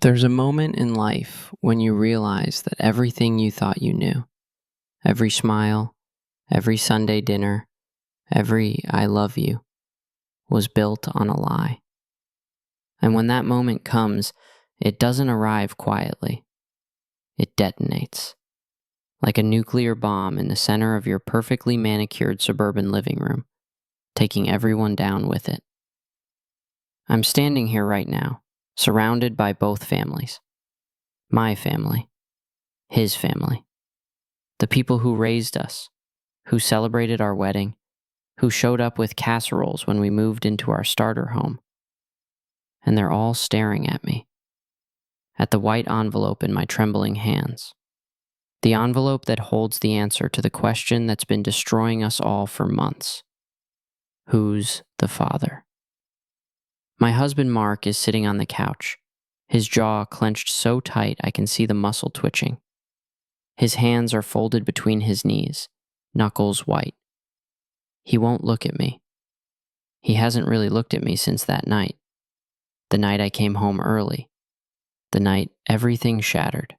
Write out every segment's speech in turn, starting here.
There's a moment in life when you realize that everything you thought you knew, every smile, every Sunday dinner, every I love you, was built on a lie. And when that moment comes, it doesn't arrive quietly. It detonates, like a nuclear bomb in the center of your perfectly manicured suburban living room, taking everyone down with it. I'm standing here right now, surrounded by both families. My family, his family, the people who raised us, who celebrated our wedding, who showed up with casseroles when we moved into our starter home. And they're all staring at me, at the white envelope in my trembling hands. The envelope that holds the answer to the question that's been destroying us all for months. Who's the father? My husband Mark is sitting on the couch, his jaw clenched so tight I can see the muscle twitching. His hands are folded between his knees, knuckles white. He won't look at me. He hasn't really looked at me since that night. The night I came home early. The night everything shattered.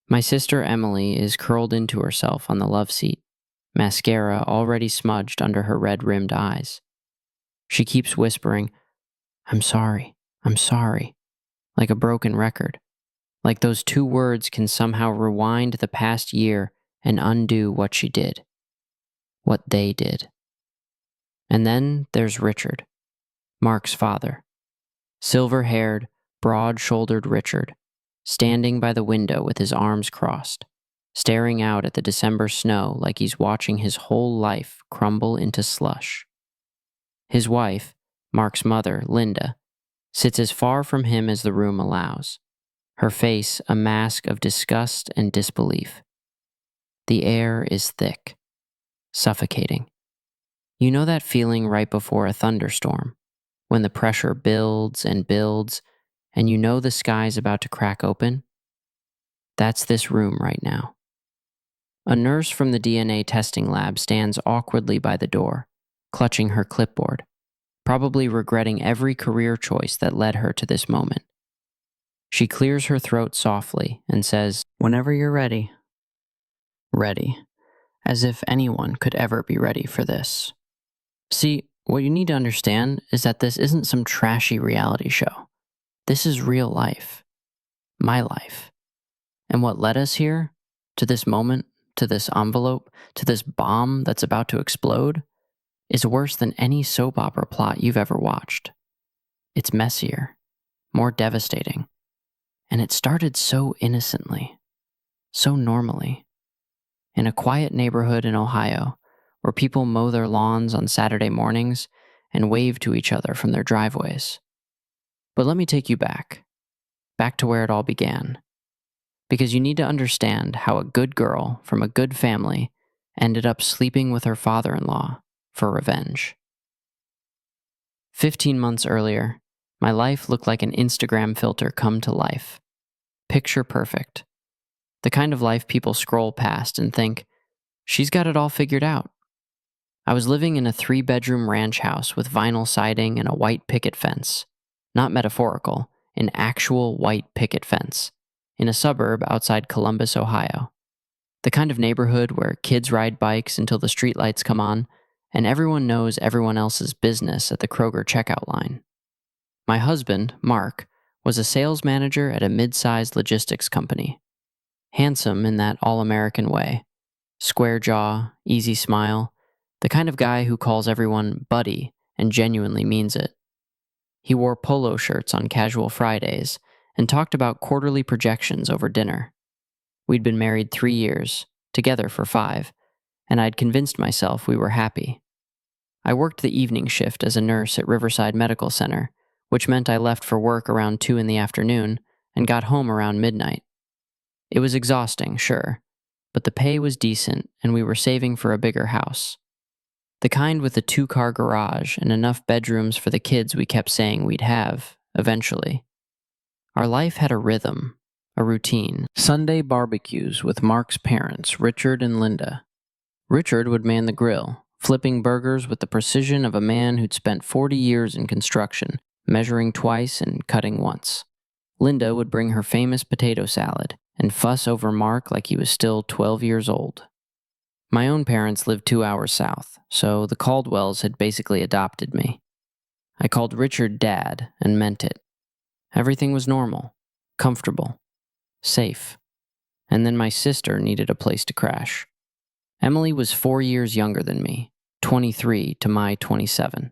My sister Emily is curled into herself on the love seat, mascara already smudged under her red-rimmed eyes. She keeps whispering, I'm sorry, like a broken record. Like those two words can somehow rewind the past year and undo what she did. What they did. And then there's Richard, Mark's father. Silver-haired, broad-shouldered Richard, standing by the window with his arms crossed, staring out at the December snow like he's watching his whole life crumble into slush. His wife, Mark's mother, Linda, sits as far from him as the room allows, her face a mask of disgust and disbelief. The air is thick, suffocating. You know that feeling right before a thunderstorm, when the pressure builds and builds, and you know the sky's about to crack open? That's this room right now. A nurse from the DNA testing lab stands awkwardly by the door, clutching her clipboard, probably regretting every career choice that led her to this moment. She clears her throat softly and says, "Whenever you're ready." Ready. As if anyone could ever be ready for this. See, what you need to understand is that this isn't some trashy reality show. This is real life. My life. And what led us here, to this moment, to this envelope, to this bomb that's about to explode, is worse than any soap opera plot you've ever watched. It's messier, more devastating. And it started so innocently, so normally. In a quiet neighborhood in Ohio, where people mow their lawns on Saturday mornings and wave to each other from their driveways. But let me take you back to where it all began. Because you need to understand how a good girl from a good family ended up sleeping with her father-in-law for revenge. 15 months earlier, my life looked like an Instagram filter come to life. Picture perfect. The kind of life people scroll past and think, she's got it all figured out. I was living in a 3-bedroom ranch house with vinyl siding and a white picket fence. Not metaphorical, an actual white picket fence. In a suburb outside Columbus, Ohio. The kind of neighborhood where kids ride bikes until the streetlights come on, and everyone knows everyone else's business at the Kroger checkout line. My husband, Mark, was a sales manager at a mid-sized logistics company. Handsome in that all-American way. Square jaw, easy smile, the kind of guy who calls everyone buddy and genuinely means it. He wore polo shirts on casual Fridays and talked about quarterly projections over dinner. We'd been married 3 years, together for 5, and I'd convinced myself we were happy. I worked the evening shift as a nurse at Riverside Medical Center, which meant I left for work around 2 in the afternoon and got home around midnight. It was exhausting, sure, but the pay was decent and we were saving for a bigger house. The kind with a 2-car garage and enough bedrooms for the kids we kept saying we'd have, eventually. Our life had a rhythm, a routine. Sunday barbecues with Mark's parents, Richard and Linda. Richard would man the grill, flipping burgers with the precision of a man who'd spent 40 years in construction, measuring twice and cutting once. Linda would bring her famous potato salad and fuss over Mark like he was still 12 years old. My own parents lived 2 hours south, so the Caldwells had basically adopted me. I called Richard Dad and meant it. Everything was normal, comfortable, safe. And then my sister needed a place to crash. Emily was 4 years younger than me, 23 to my 27.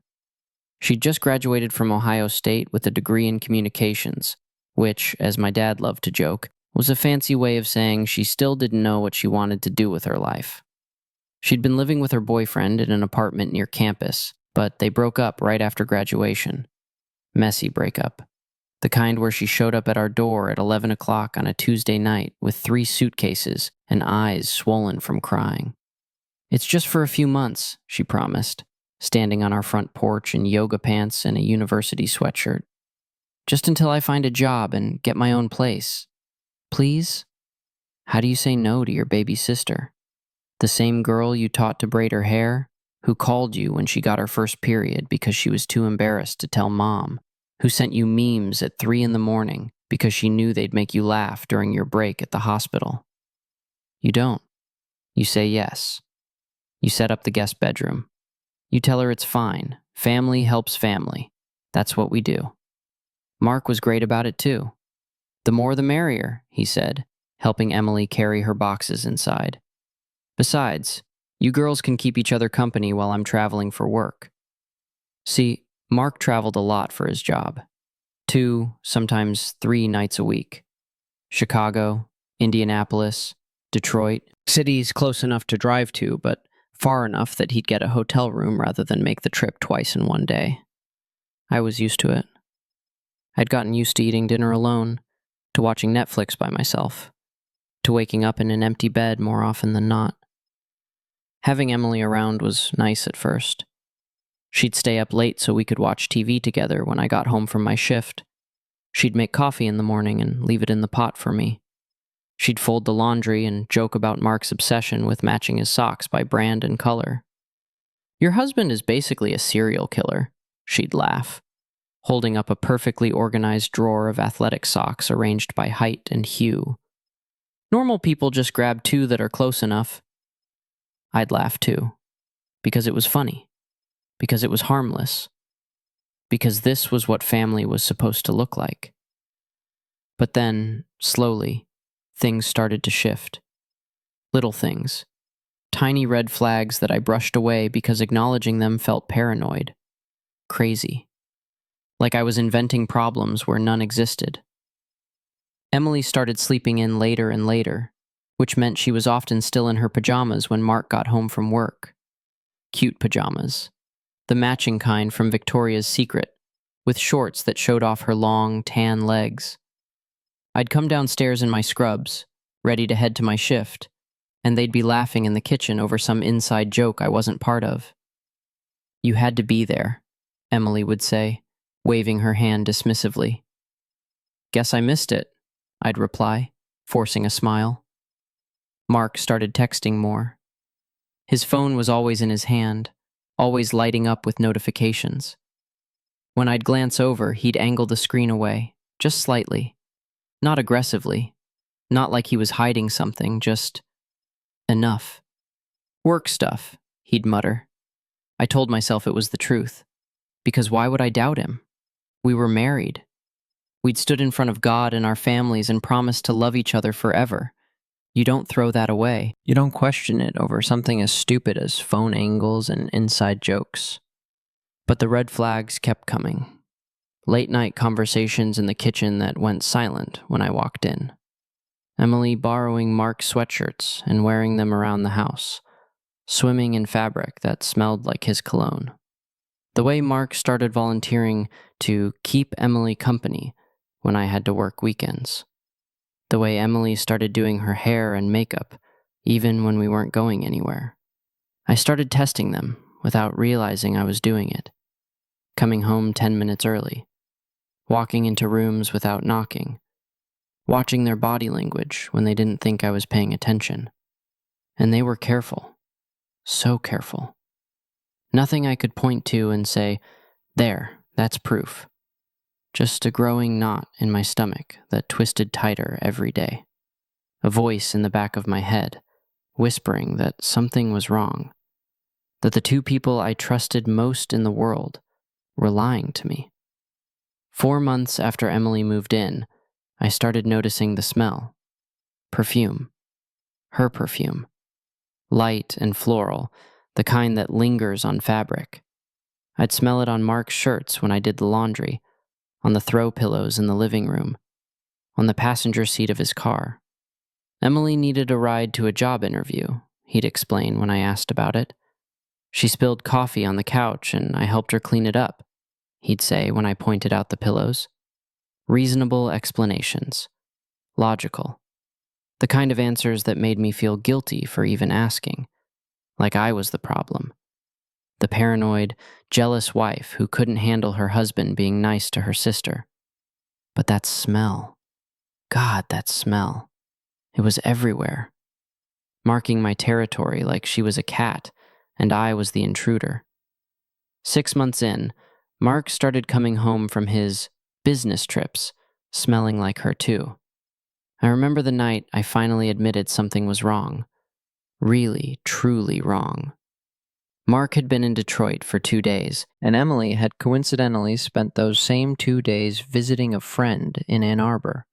She'd just graduated from Ohio State with a degree in communications, which, as my dad loved to joke, was a fancy way of saying she still didn't know what she wanted to do with her life. She'd been living with her boyfriend in an apartment near campus, but they broke up right after graduation. Messy breakup. The kind where she showed up at our door at 11 o'clock on a Tuesday night with 3 suitcases and eyes swollen from crying. "It's just for a few months," she promised, standing on our front porch in yoga pants and a university sweatshirt. "Just until I find a job and get my own place. Please?" How do you say no to your baby sister? The same girl you taught to braid her hair, who called you when she got her first period because she was too embarrassed to tell mom, who sent you memes at 3 in the morning because she knew they'd make you laugh during your break at the hospital. You don't. You say yes. You set up the guest bedroom. You tell her it's fine. Family helps family. That's what we do. Mark was great about it too. "The more the merrier," he said, helping Emily carry her boxes inside. "Besides, you girls can keep each other company while I'm traveling for work." See, Mark traveled a lot for his job. 2, sometimes 3 nights a week. Chicago, Indianapolis, Detroit, cities close enough to drive to, but far enough that he'd get a hotel room rather than make the trip twice in one day. I was used to it. I'd gotten used to eating dinner alone, to watching Netflix by myself, to waking up in an empty bed more often than not. Having Emily around was nice at first. She'd stay up late so we could watch TV together when I got home from my shift. She'd make coffee in the morning and leave it in the pot for me. She'd fold the laundry and joke about Mark's obsession with matching his socks by brand and color. "Your husband is basically a serial killer," she'd laugh, holding up a perfectly organized drawer of athletic socks arranged by height and hue. "Normal people just grab 2 that are close enough." I'd laugh too, because it was funny, because it was harmless, because this was what family was supposed to look like. But then, slowly, things started to shift. Little things. Tiny red flags that I brushed away because acknowledging them felt paranoid. Crazy. Like I was inventing problems where none existed. Emily started sleeping in later and later, which meant she was often still in her pajamas when Mark got home from work. Cute pajamas. The matching kind from Victoria's Secret, with shorts that showed off her long, tan legs. I'd come downstairs in my scrubs, ready to head to my shift, and they'd be laughing in the kitchen over some inside joke I wasn't part of. "You had to be there," Emily would say, waving her hand dismissively. "Guess I missed it," I'd reply, forcing a smile. Mark started texting more. His phone was always in his hand, always lighting up with notifications. When I'd glance over, he'd angle the screen away, just slightly. Not aggressively. Not like he was hiding something, just enough. "Work stuff," he'd mutter. I told myself it was the truth. Because why would I doubt him? We were married. We'd stood in front of God and our families and promised to love each other forever. You don't throw that away. You don't question it over something as stupid as phone angles and inside jokes. But the red flags kept coming. Late-night conversations in the kitchen that went silent when I walked in. Emily borrowing Mark's sweatshirts and wearing them around the house. Swimming in fabric that smelled like his cologne. The way Mark started volunteering to keep Emily company when I had to work weekends. The way Emily started doing her hair and makeup, even when we weren't going anywhere. I started testing them without realizing I was doing it. Coming home 10 minutes early. Walking into rooms without knocking. Watching their body language when they didn't think I was paying attention. And they were careful. So careful. Nothing I could point to and say, "There, that's proof." just a growing knot in my stomach that twisted tighter every day. A voice in the back of my head, whispering that something was wrong, that the two people I trusted most in the world were lying to me. 4 months after Emily moved in, I started noticing the smell. Perfume. Her perfume. Light and floral, the kind that lingers on fabric. I'd smell it on Mark's shirts when I did the laundry, on the throw pillows in the living room, on the passenger seat of his car. Emily needed a ride to a job interview, he'd explain when I asked about it. She spilled coffee on the couch and I helped her clean it up, he'd say when I pointed out the pillows. Reasonable explanations. Logical. The kind of answers that made me feel guilty for even asking, like I was the problem. The paranoid, jealous wife who couldn't handle her husband being nice to her sister. But that smell. God, that smell. It was everywhere. Marking my territory like she was a cat, and I was the intruder. 6 months in, Mark started coming home from his business trips, smelling like her too. I remember the night I finally admitted something was wrong. Really, truly wrong. Mark had been in Detroit for 2 days, and Emily had coincidentally spent those same 2 days visiting a friend in Ann Arbor.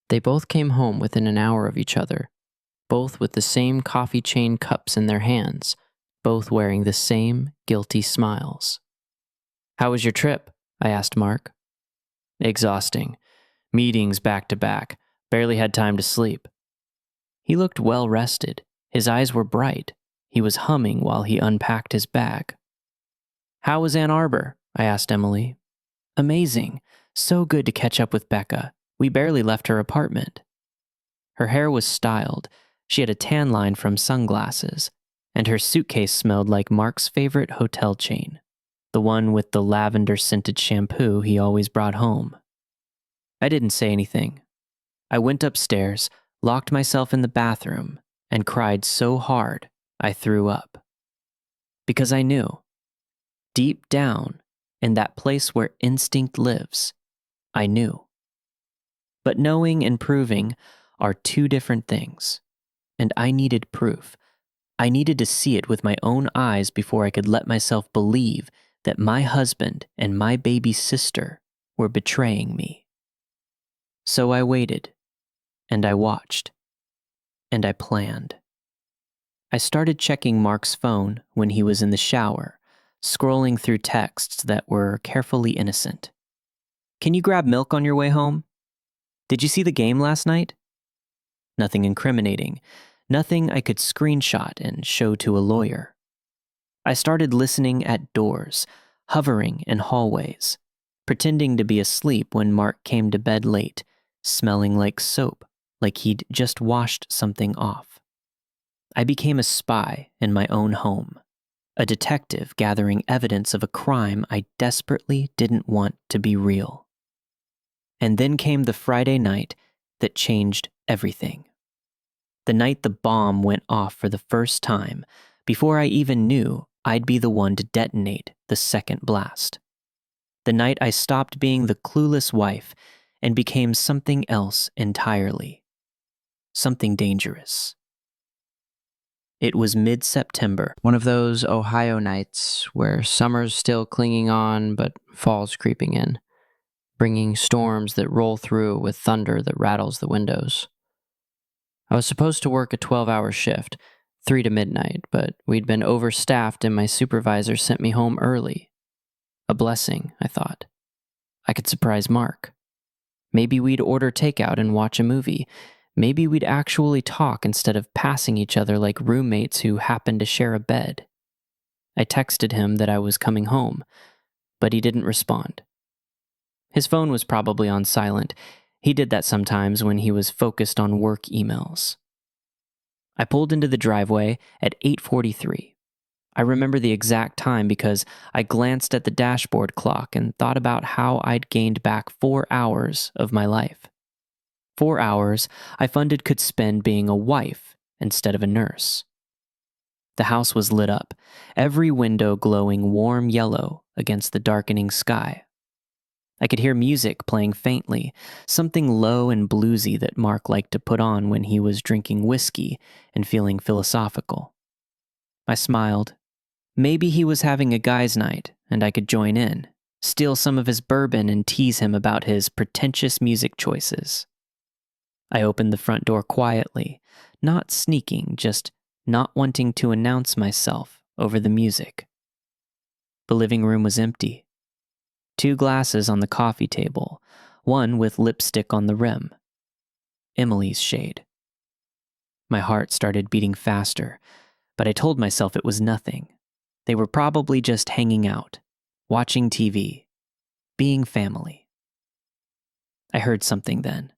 They both came home within an hour of each other, both with the same coffee chain cups in their hands, both wearing the same guilty smiles. "How was your trip?" I asked Mark. "Exhausting. Meetings back to back. Barely had time to sleep." He looked well rested. His eyes were bright. He was humming while he unpacked his bag. "How was Ann Arbor?" I asked Emily. "Amazing. So good to catch up with Becca. We barely left her apartment." Her hair was styled. She had a tan line from sunglasses, and her suitcase smelled like Mark's favorite hotel chain, the one with the lavender-scented shampoo he always brought home. I didn't say anything. I went upstairs, locked myself in the bathroom, and cried so hard I threw up. Because I knew, deep down, in that place where instinct lives, I knew. But knowing and proving are two different things, and I needed proof. I needed to see it with my own eyes before I could let myself believe that my husband and my baby sister were betraying me. So I waited, and I watched, and I planned. I started checking Mark's phone when he was in the shower, scrolling through texts that were carefully innocent. "Can you grab milk on your way home? Did you see the game last night?" Nothing incriminating, nothing I could screenshot and show to a lawyer. I started listening at doors, hovering in hallways, pretending to be asleep when Mark came to bed late, smelling like soap, like he'd just washed something off. I became a spy in my own home, a detective gathering evidence of a crime I desperately didn't want to be real. And then came the Friday night that changed everything. The night the bomb went off for the first time, before I even knew I'd be the one to detonate the second blast. The night I stopped being the clueless wife and became something else entirely. Something dangerous. It was mid-September, one of those Ohio nights where summer's still clinging on but fall's creeping in, bringing storms that roll through with thunder that rattles the windows. I was supposed to work a 12-hour shift, 3 to midnight, but we'd been overstaffed and my supervisor sent me home early. A blessing, I thought. I could surprise Mark. Maybe we'd order takeout and watch a movie. Maybe we'd actually talk instead of passing each other like roommates who happened to share a bed. I texted him that I was coming home, but he didn't respond. His phone was probably on silent. He did that sometimes when he was focused on work emails. I pulled into the driveway at 8:43. I remember the exact time because I glanced at the dashboard clock and thought about how I'd gained back 4 hours of my life. 4 hours I funded could spend being a wife instead of a nurse. The house was lit up, every window glowing warm yellow against the darkening sky. I could hear music playing faintly, something low and bluesy that Mark liked to put on when he was drinking whiskey and feeling philosophical. I smiled. Maybe he was having a guy's night, and I could join in, steal some of his bourbon and tease him about his pretentious music choices. I opened the front door quietly, not sneaking, just not wanting to announce myself over the music. The living room was empty. 2 glasses on the coffee table, one with lipstick on the rim. Emily's shade. My heart started beating faster, but I told myself it was nothing. They were probably just hanging out, watching TV, being family. I heard something then.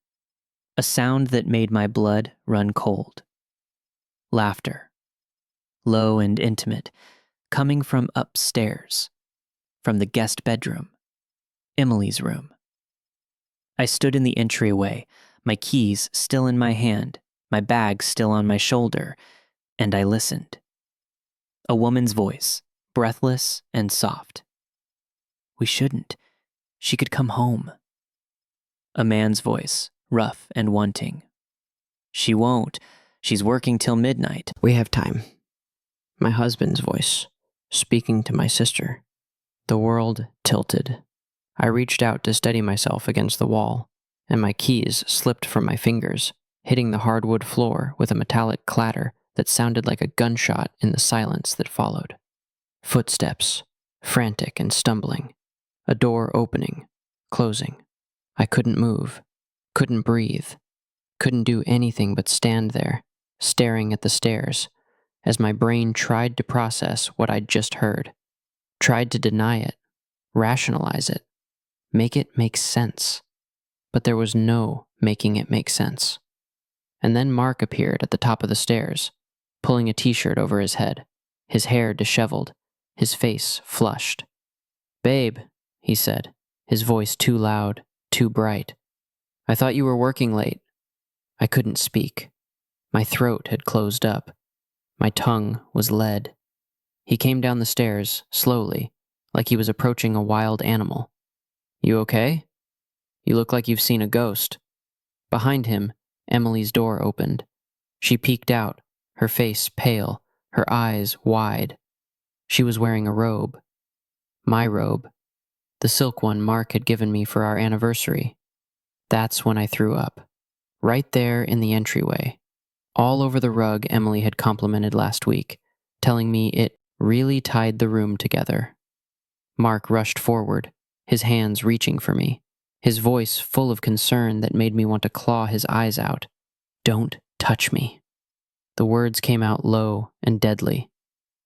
A sound that made my blood run cold. Laughter. Low and intimate, coming from upstairs, from the guest bedroom, Emily's room. I stood in the entryway, my keys still in my hand, my bag still on my shoulder, and I listened. A woman's voice, breathless and soft. We shouldn't. She could come home. A man's voice, rough and wanting. She won't. She's working till midnight. We have time. My husband's voice, speaking to my sister. The world tilted. I reached out to steady myself against the wall, and my keys slipped from my fingers, hitting the hardwood floor with a metallic clatter that sounded like a gunshot in the silence that followed. Footsteps, frantic and stumbling. A door opening, closing. I couldn't move, couldn't breathe, couldn't do anything but stand there, staring at the stairs, as my brain tried to process what I'd just heard, tried to deny it, rationalize it, make it make sense. But there was no making it make sense. And then Mark appeared at the top of the stairs, pulling a t-shirt over his head, his hair disheveled, his face flushed. "Babe," he said, his voice too loud, too bright. "I thought you were working late." I couldn't speak. My throat had closed up. My tongue was lead. He came down the stairs, slowly, like he was approaching a wild animal. "You okay? You look like you've seen a ghost." Behind him, Emily's door opened. She peeked out, her face pale, her eyes wide. She was wearing a robe. My robe. The silk one Mark had given me for our anniversary. That's when I threw up. Right there in the entryway. All over the rug Emily had complimented last week, telling me it really tied the room together. Mark rushed forward, his hands reaching for me, his voice full of concern that made me want to claw his eyes out. "Don't touch me." The words came out low and deadly,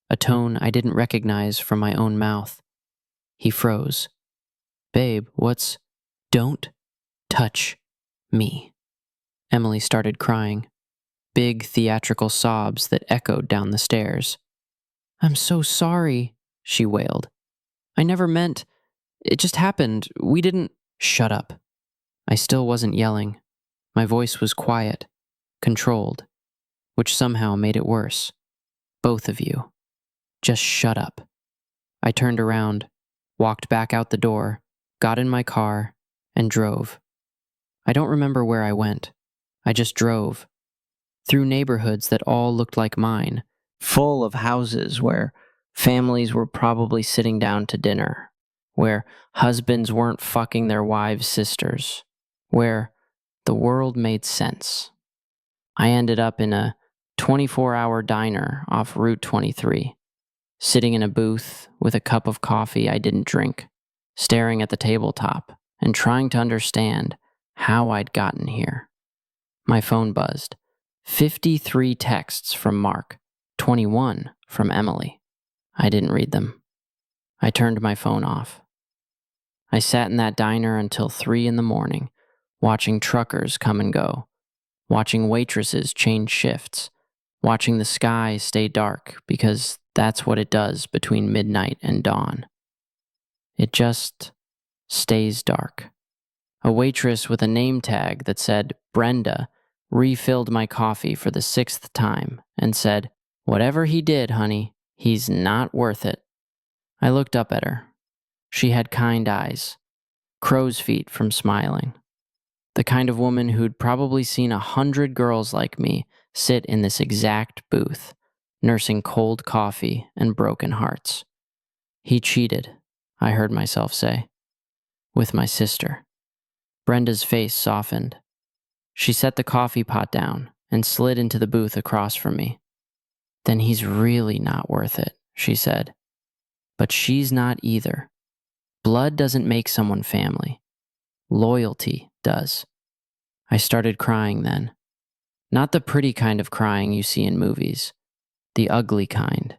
a tone I didn't recognize from my own mouth. He froze. "Babe, what's—" "Don't touch me." Emily started crying, big theatrical sobs that echoed down the stairs. "I'm so sorry," she wailed. "I never meant. It just happened. We didn't—" "Shut up." I still wasn't yelling. My voice was quiet, controlled, which somehow made it worse. "Both of you. Just shut up." I turned around, walked back out the door, got in my car, and drove. I don't remember where I went. I just drove. Through neighborhoods that all looked like mine, full of houses where families were probably sitting down to dinner, where husbands weren't fucking their wives' sisters, where the world made sense. I ended up in a 24-hour diner off Route 23, sitting in a booth with a cup of coffee I didn't drink, staring at the tabletop and trying to understand how I'd gotten here. My phone buzzed. 53 texts from Mark, 21 from Emily. I didn't read them. I turned my phone off. I sat in that diner until 3 in the morning, watching truckers come and go, watching waitresses change shifts, watching the sky stay dark because that's what it does between midnight and dawn. It just stays dark. A waitress with a name tag that said Brenda refilled my coffee for the 6th time and said, "Whatever he did, honey, he's not worth it." I looked up at her. She had kind eyes, crow's feet from smiling. The kind of woman who'd probably seen 100 girls like me sit in this exact booth, nursing cold coffee and broken hearts. He cheated, I heard myself say, with my sister. Brenda's face softened. She set the coffee pot down and slid into the booth across from me. Then he's really not worth it, she said. But she's not either. Blood doesn't make someone family. Loyalty does. I started crying then. Not the pretty kind of crying you see in movies. The ugly kind.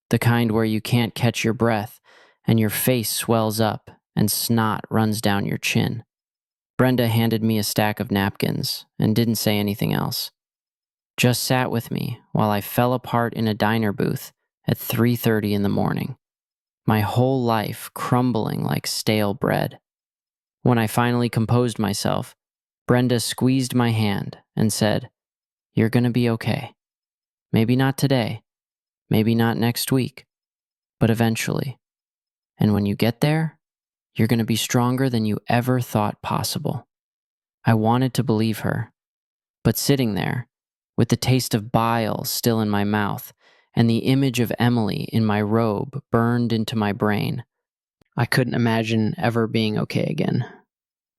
The kind where you can't catch your breath and your face swells up and snot runs down your chin. Brenda handed me a stack of napkins and didn't say anything else. Just sat with me while I fell apart in a diner booth at 3:30 in the morning. My whole life crumbling like stale bread. When I finally composed myself, Brenda squeezed my hand and said, "You're gonna be okay. Maybe not today, maybe not next week, but eventually. And when you get there, you're gonna be stronger than you ever thought possible." I wanted to believe her, but sitting there, with the taste of bile still in my mouth and the image of Emily in my robe burned into my brain, I couldn't imagine ever being okay again.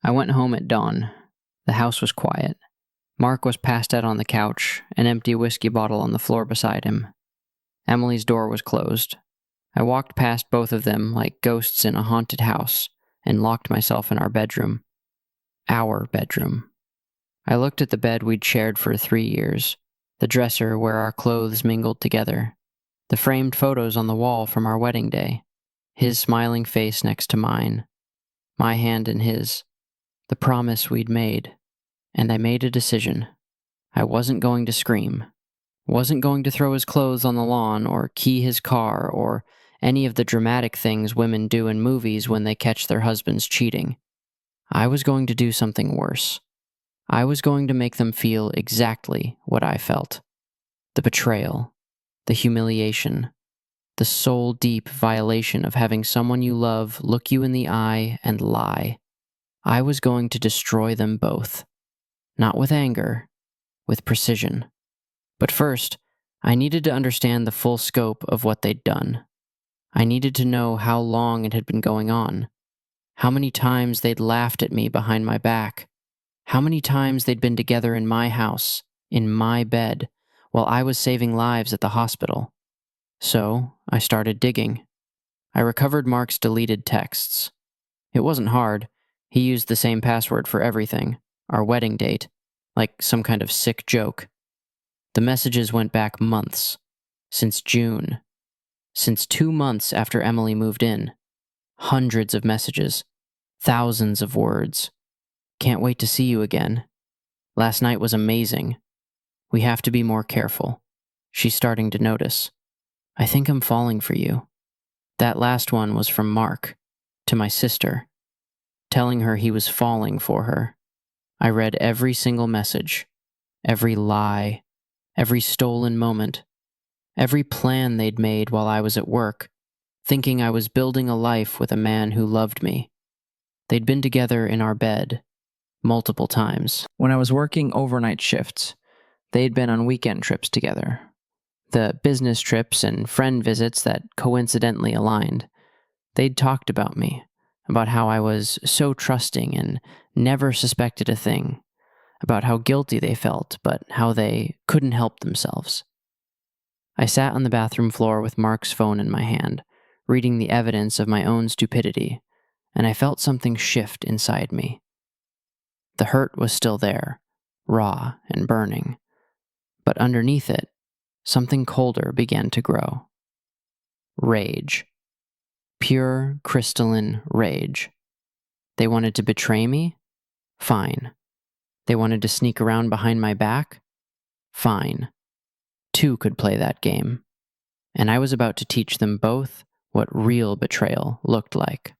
I went home at dawn. The house was quiet. Mark was passed out on the couch, an empty whiskey bottle on the floor beside him. Emily's door was closed. I walked past both of them like ghosts in a haunted house and locked myself in our bedroom. Our bedroom. I looked at the bed we'd shared for 3 years, the dresser where our clothes mingled together, the framed photos on the wall from our wedding day, his smiling face next to mine, my hand in his, the promise we'd made, and I made a decision. I wasn't going to scream, wasn't going to throw his clothes on the lawn or key his car or any of the dramatic things women do in movies when they catch their husbands cheating. I was going to do something worse. I was going to make them feel exactly what I felt. The betrayal, the humiliation, the soul-deep violation of having someone you love look you in the eye and lie. I was going to destroy them both. Not with anger, with precision. But first, I needed to understand the full scope of what they'd done. I needed to know how long it had been going on, how many times they'd laughed at me behind my back, how many times they'd been together in my house, in my bed, while I was saving lives at the hospital. So, I started digging. I recovered Mark's deleted texts. It wasn't hard. He used the same password for everything, our wedding date, like some kind of sick joke. The messages went back months, since June, since 2 months after Emily moved in. Hundreds of messages, thousands of words. Can't wait to see you again. Last night was amazing. We have to be more careful. She's starting to notice. I think I'm falling for you. That last one was from Mark, to my sister, telling her he was falling for her. I read every single message, every lie, every stolen moment, every plan they'd made while I was at work, thinking I was building a life with a man who loved me. They'd been together in our bed multiple times. When I was working overnight shifts, they'd been on weekend trips together. The business trips and friend visits that coincidentally aligned. They'd talked about me, about how I was so trusting and never suspected a thing, about how guilty they felt, but how they couldn't help themselves. I sat on the bathroom floor with Mark's phone in my hand, reading the evidence of my own stupidity, and I felt something shift inside me. The hurt was still there, raw and burning, but underneath it, something colder began to grow. Rage. Pure, crystalline rage. They wanted to betray me? Fine. They wanted to sneak around behind my back? Fine. Two could play that game. And I was about to teach them both what real betrayal looked like.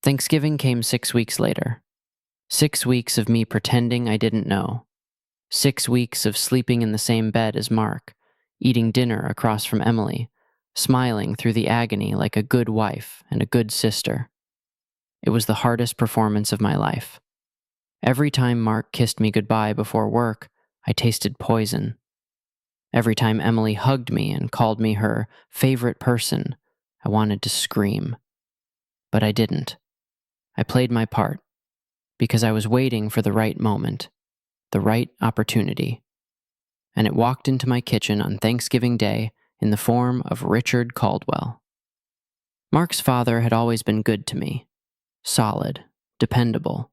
Thanksgiving came 6 weeks later. 6 weeks of me pretending I didn't know. 6 weeks of sleeping in the same bed as Mark, eating dinner across from Emily, smiling through the agony like a good wife and a good sister. It was the hardest performance of my life. Every time Mark kissed me goodbye before work, I tasted poison. Every time Emily hugged me and called me her favorite person, I wanted to scream. But I didn't. I played my part because I was waiting for the right moment, the right opportunity. And it walked into my kitchen on Thanksgiving Day in the form of Richard Caldwell. Mark's father had always been good to me, solid, dependable,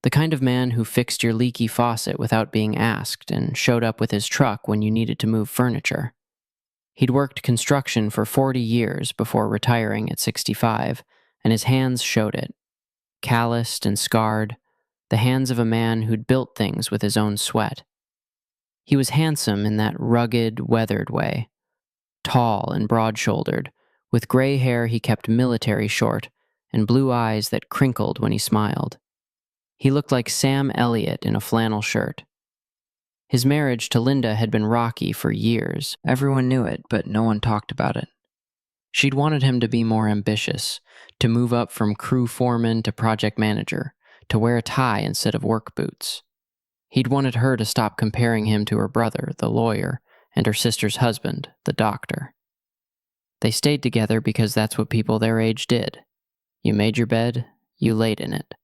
the kind of man who fixed your leaky faucet without being asked and showed up with his truck when you needed to move furniture. He'd worked construction for 40 years before retiring at 65, and his hands showed it. Calloused and scarred, the hands of a man who'd built things with his own sweat. He was handsome in that rugged, weathered way. Tall and broad-shouldered, with gray hair he kept military short, and blue eyes that crinkled when he smiled. He looked like Sam Elliott in a flannel shirt. His marriage to Linda had been rocky for years. Everyone knew it, but no one talked about it. She'd wanted him to be more ambitious, to move up from crew foreman to project manager, to wear a tie instead of work boots. He'd wanted her to stop comparing him to her brother, the lawyer, and her sister's husband, the doctor. They stayed together because that's what people their age did. You made your bed, you laid in it,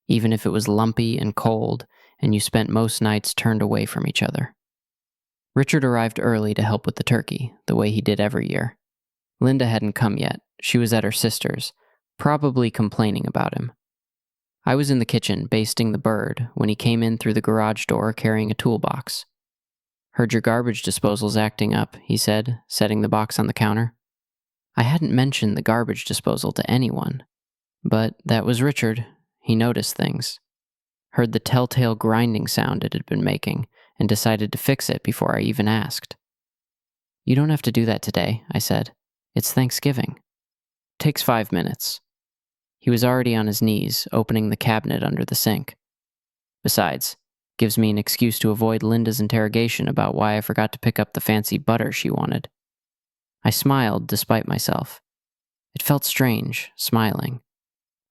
even if it was lumpy and cold, and you spent most nights turned away from each other. Richard arrived early to help with the turkey, the way he did every year. Linda hadn't come yet. She was at her sister's, probably complaining about him. I was in the kitchen basting the bird when he came in through the garage door carrying a toolbox. "Heard your garbage disposal's acting up," he said, setting the box on the counter. I hadn't mentioned the garbage disposal to anyone, but that was Richard. He noticed things. Heard the telltale grinding sound it had been making, and decided to fix it before I even asked. "You don't have to do that today," I said. "It's Thanksgiving. Takes 5 minutes." He was already on his knees, opening the cabinet under the sink. Besides, gives me an excuse to avoid Linda's interrogation about why I forgot to pick up the fancy butter she wanted. I smiled despite myself. It felt strange, smiling.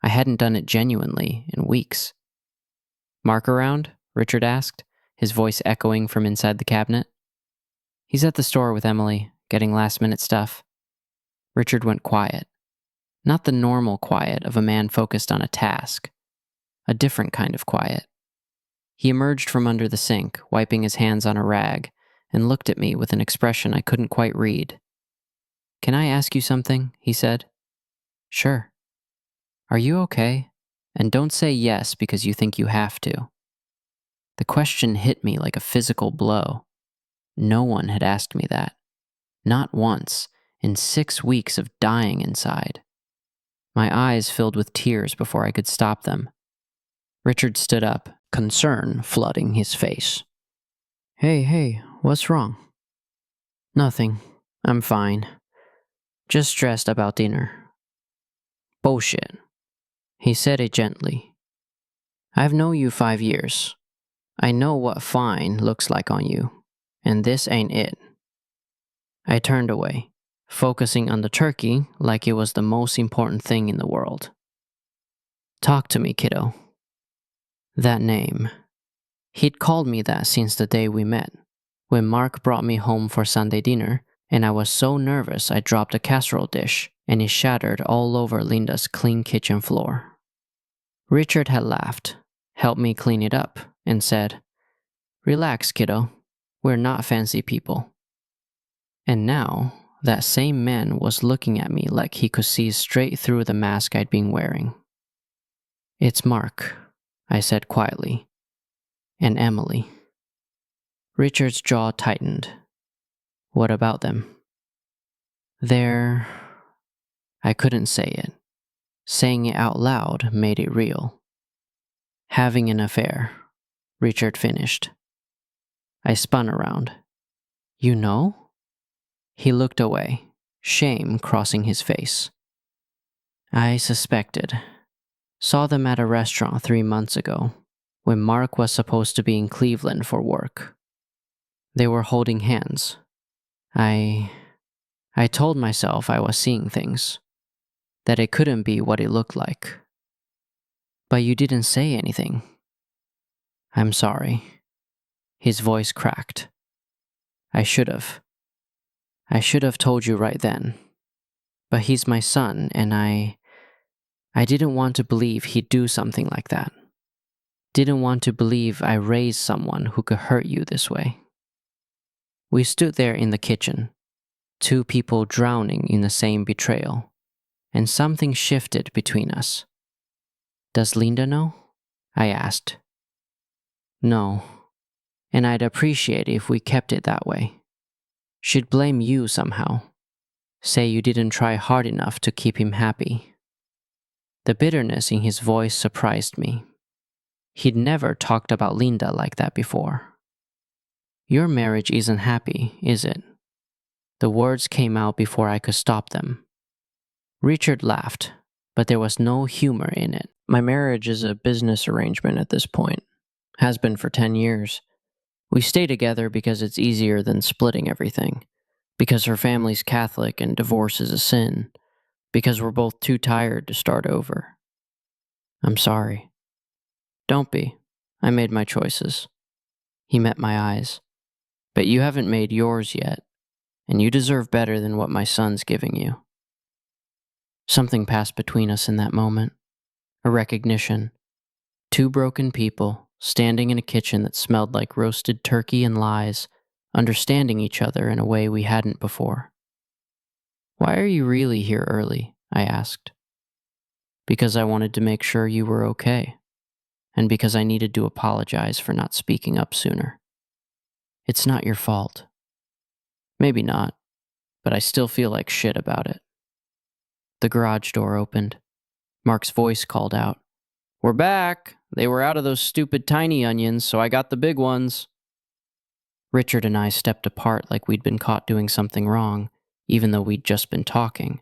I hadn't done it genuinely in weeks. "Mark around?" Richard asked, his voice echoing from inside the cabinet. "He's at the store with Emily, getting last-minute stuff." Richard went quiet. Not the normal quiet of a man focused on a task. A different kind of quiet. He emerged from under the sink, wiping his hands on a rag, and looked at me with an expression I couldn't quite read. "Can I ask you something?" he said. "Sure." "Are you okay? And don't say yes because you think you have to." The question hit me like a physical blow. No one had asked me that. Not once, in 6 weeks of dying inside. My eyes filled with tears before I could stop them. Richard stood up, concern flooding his face. Hey, what's wrong?" "Nothing. I'm fine. Just stressed about dinner." "Bullshit." He said it gently. "I've known you 5 years. I know what fine looks like on you, and this ain't it." I turned away, focusing on the turkey like it was the most important thing in the world. "Talk to me, kiddo." That name. He'd called me that since the day we met, when Mark brought me home for Sunday dinner, and I was so nervous I dropped a casserole dish, and it shattered all over Linda's clean kitchen floor. Richard had laughed, helped me clean it up, and said, "Relax, kiddo. We're not fancy people." And now, that same man was looking at me like he could see straight through the mask I'd been wearing. "It's Mark," I said quietly, "and Emily." Richard's jaw tightened. "What about them?" "They're..." I couldn't say it. Saying it out loud made it real. "Having an affair," Richard finished. I spun around. "You know?" He looked away, shame crossing his face. "I suspected. Saw them at a restaurant 3 months ago, when Mark was supposed to be in Cleveland for work. They were holding hands. I told myself I was seeing things, that it couldn't be what it looked like. But you didn't say anything. I'm sorry. His voice cracked. I should have. I should have told you right then. But he's my son, and I didn't want to believe he'd do something like that. Didn't want to believe I raised someone who could hurt you this way. We stood there in the kitchen, two people drowning in the same betrayal, and something shifted between us. Does Linda know? I asked. No, and I'd appreciate if we kept it that way. She'd blame you somehow. Say you didn't try hard enough to keep him happy. The bitterness in his voice surprised me. He'd never talked about Linda like that before. Your marriage isn't happy, is it? The words came out before I could stop them. Richard laughed, but there was no humor in it. My marriage is a business arrangement at this point. Has been for 10 years. We stay together because it's easier than splitting everything. Because her family's Catholic and divorce is a sin. Because we're both too tired to start over. I'm sorry. Don't be. I made my choices. He met my eyes. But you haven't made yours yet, and you deserve better than what my son's giving you. Something passed between us in that moment. A recognition. Two broken people standing in a kitchen that smelled like roasted turkey and lies, understanding each other in a way we hadn't before. Why are you really here early? I asked. Because I wanted to make sure you were okay, and because I needed to apologize for not speaking up sooner. It's not your fault. Maybe not, but I still feel like shit about it. The garage door opened. Mark's voice called out, "We're back! They were out of those stupid tiny onions, so I got the big ones." Richard and I stepped apart like we'd been caught doing something wrong, even though we'd just been talking.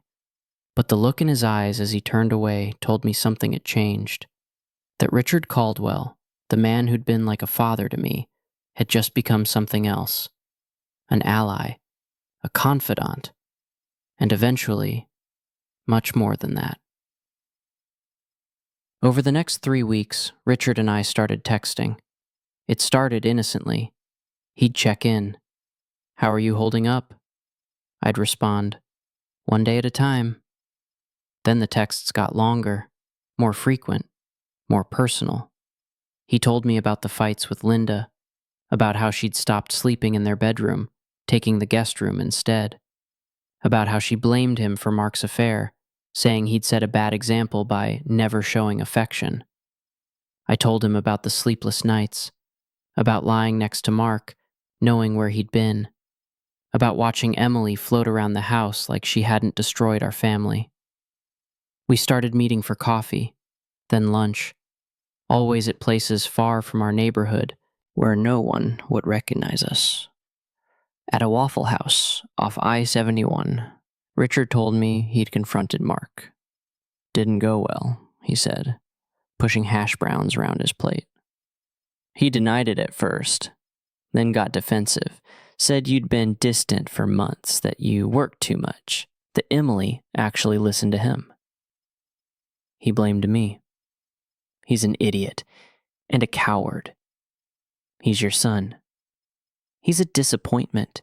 But the look in his eyes as he turned away told me something had changed. That Richard Caldwell, the man who'd been like a father to me, had just become something else. An ally, a confidant, and eventually, much more than that. Over the next 3 weeks, Richard and I started texting. It started innocently. He'd check in. How are you holding up? I'd respond, one day at a time. Then the texts got longer, more frequent, more personal. He told me about the fights with Linda, about how she'd stopped sleeping in their bedroom, taking the guest room instead, about how she blamed him for Mark's affair, saying he'd set a bad example by never showing affection. I told him about the sleepless nights, about lying next to Mark, knowing where he'd been, about watching Emily float around the house like she hadn't destroyed our family. We started meeting for coffee, then lunch, always at places far from our neighborhood where no one would recognize us. At a Waffle House off I-71, Richard told me he'd confronted Mark. Didn't go well, he said, pushing hash browns around his plate. He denied it at first, then got defensive, said you'd been distant for months, that you worked too much, that Emily actually listened to him. He blamed me. He's an idiot and a coward. He's your son. He's a disappointment.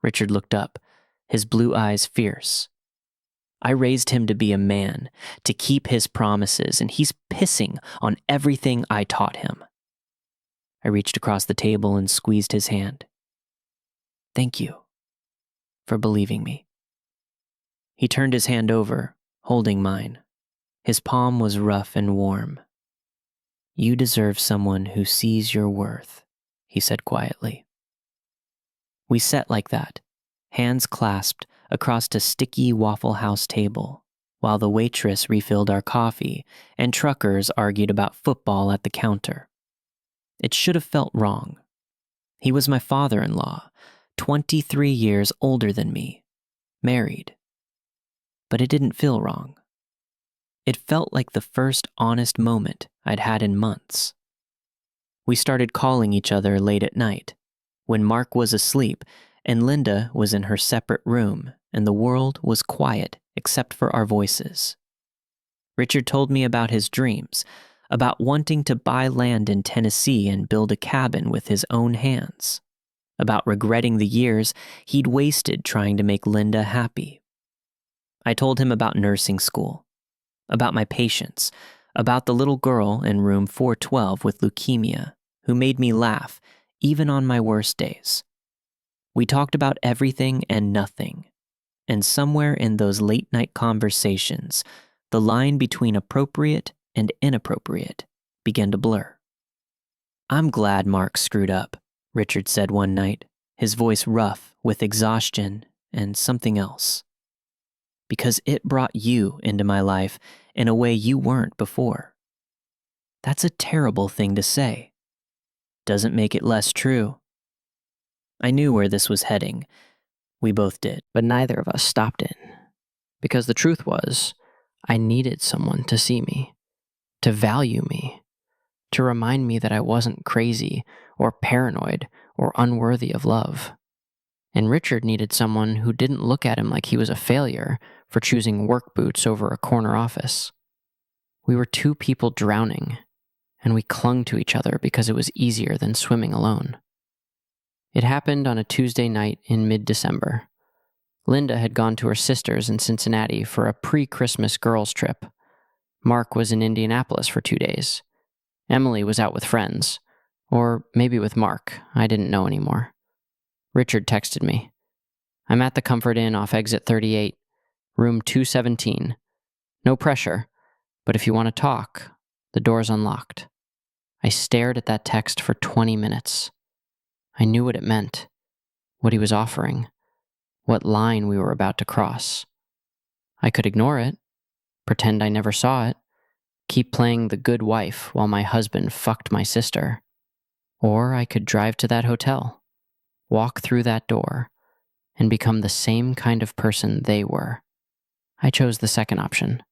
Richard looked up, his blue eyes fierce. I raised him to be a man, to keep his promises, and he's pissing on everything I taught him. I reached across the table and squeezed his hand. Thank you for believing me. He turned his hand over, holding mine. His palm was rough and warm. You deserve someone who sees your worth, he said quietly. We sat like that, hands clasped across a sticky Waffle House table, while the waitress refilled our coffee and truckers argued about football at the counter. It should have felt wrong. He was my father-in-law, 23 years older than me, married. But it didn't feel wrong. It felt like the first honest moment I'd had in months. We started calling each other late at night, when Mark was asleep and Linda was in her separate room and the world was quiet except for our voices. Richard told me about his dreams, about wanting to buy land in Tennessee and build a cabin with his own hands, about regretting the years he'd wasted trying to make Linda happy. I told him about nursing school, about my patients, about the little girl in room 412 with leukemia who made me laugh even on my worst days. We talked about everything and nothing, and somewhere in those late-night conversations, the line between appropriate and inappropriate began to blur. "I'm glad Mark screwed up," Richard said one night, his voice rough with exhaustion and something else. "Because it brought you into my life in a way you weren't before." That's a terrible thing to say. Doesn't make it less true. I knew where this was heading. We both did. But neither of us stopped it. Because the truth was, I needed someone to see me, to value me, to remind me that I wasn't crazy or paranoid or unworthy of love. And Richard needed someone who didn't look at him like he was a failure for choosing work boots over a corner office. We were two people drowning, and we clung to each other because it was easier than swimming alone. It happened on a Tuesday night in mid-December. Linda had gone to her sister's in Cincinnati for a pre-Christmas girls' trip. Mark was in Indianapolis for 2 days. Emily was out with friends. Or maybe with Mark. I didn't know anymore. Richard texted me. "I'm at the Comfort Inn off exit 38, room 217. No pressure, but if you want to talk, the door's unlocked." I stared at that text for 20 minutes. I knew what it meant, what he was offering, what line we were about to cross. I could ignore it, pretend I never saw it, keep playing the good wife while my husband fucked my sister. Or I could drive to that hotel, walk through that door, and become the same kind of person they were. I chose the second option.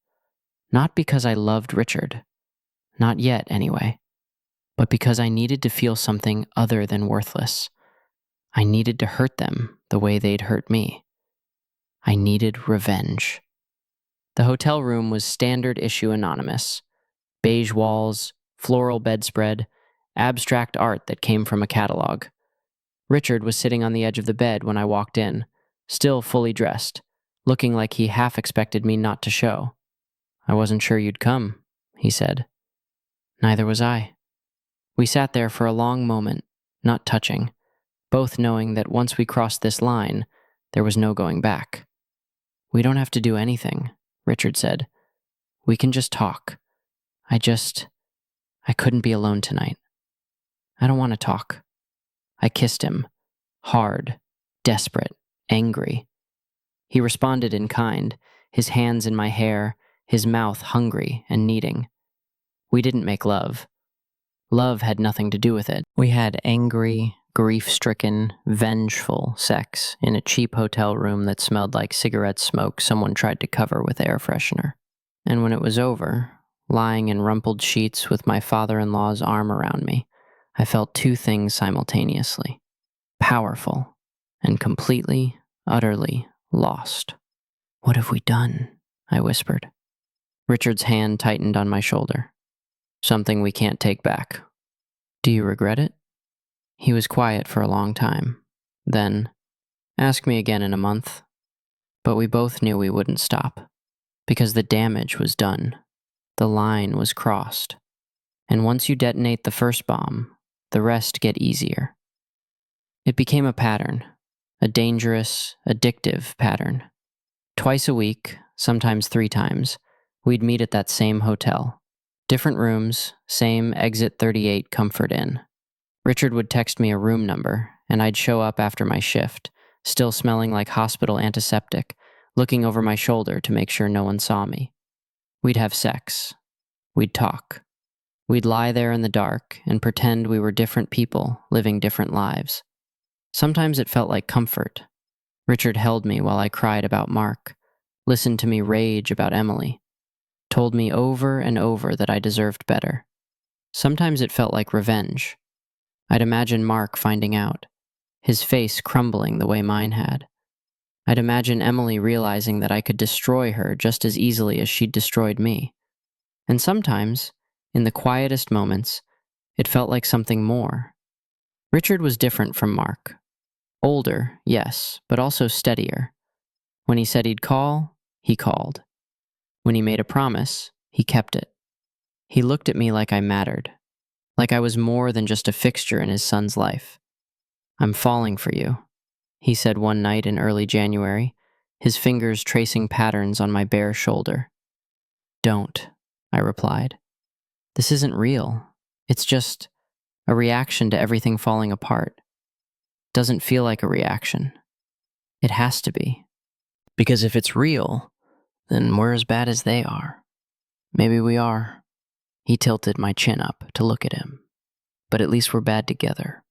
Not because I loved Richard. Not yet, anyway. But because I needed to feel something other than worthless. I needed to hurt them the way they'd hurt me. I needed revenge. The hotel room was standard issue anonymous. Beige walls, floral bedspread, abstract art that came from a catalog. Richard was sitting on the edge of the bed when I walked in, still fully dressed, looking like he half expected me not to show. "I wasn't sure you'd come," he said. Neither was I. We sat there for a long moment, not touching, both knowing that once we crossed this line, there was no going back. "We don't have to do anything," Richard said. "We can just talk. I couldn't be alone tonight. I don't want to talk." I kissed him, hard, desperate, angry. He responded in kind, his hands in my hair, his mouth hungry and needing. We didn't make love. Love had nothing to do with it. We had angry, grief-stricken, vengeful sex in a cheap hotel room that smelled like cigarette smoke someone tried to cover with air freshener. And when it was over, lying in rumpled sheets with my father-in-law's arm around me, I felt two things simultaneously. Powerful and completely, utterly lost. "What have we done?" I whispered. Richard's hand tightened on my shoulder. "Something we can't take back. Do you regret it?" He was quiet for a long time. Then, "Ask me again in a month." But we both knew we wouldn't stop. Because the damage was done. The line was crossed. And once you detonate the first bomb, the rest get easier. It became a pattern. A dangerous, addictive pattern. Twice a week, sometimes 3 times, we'd meet at that same hotel. Different rooms, same exit 38 Comfort Inn. Richard would text me a room number, and I'd show up after my shift, still smelling like hospital antiseptic, looking over my shoulder to make sure no one saw me. We'd have sex. We'd talk. We'd lie there in the dark and pretend we were different people living different lives. Sometimes it felt like comfort. Richard held me while I cried about Mark, listened to me rage about Emily, told me over and over that I deserved better. Sometimes it felt like revenge. I'd imagine Mark finding out, his face crumbling the way mine had. I'd imagine Emily realizing that I could destroy her just as easily as she'd destroyed me. And sometimes In the quietest moments, it felt like something more. Richard was different from Mark. Older, yes, but also steadier. When he said he'd call, he called. When he made a promise, he kept it. He looked at me like I mattered, like I was more than just a fixture in his son's life. "I'm falling for you," he said one night in early January, his fingers tracing patterns on my bare shoulder. "Don't," I replied. "This isn't real. It's just a reaction to everything falling apart. Doesn't feel like a reaction. It has to be. Because if it's real, then we're as bad as they are. Maybe we are." He tilted my chin up to look at him. "But at least we're bad together."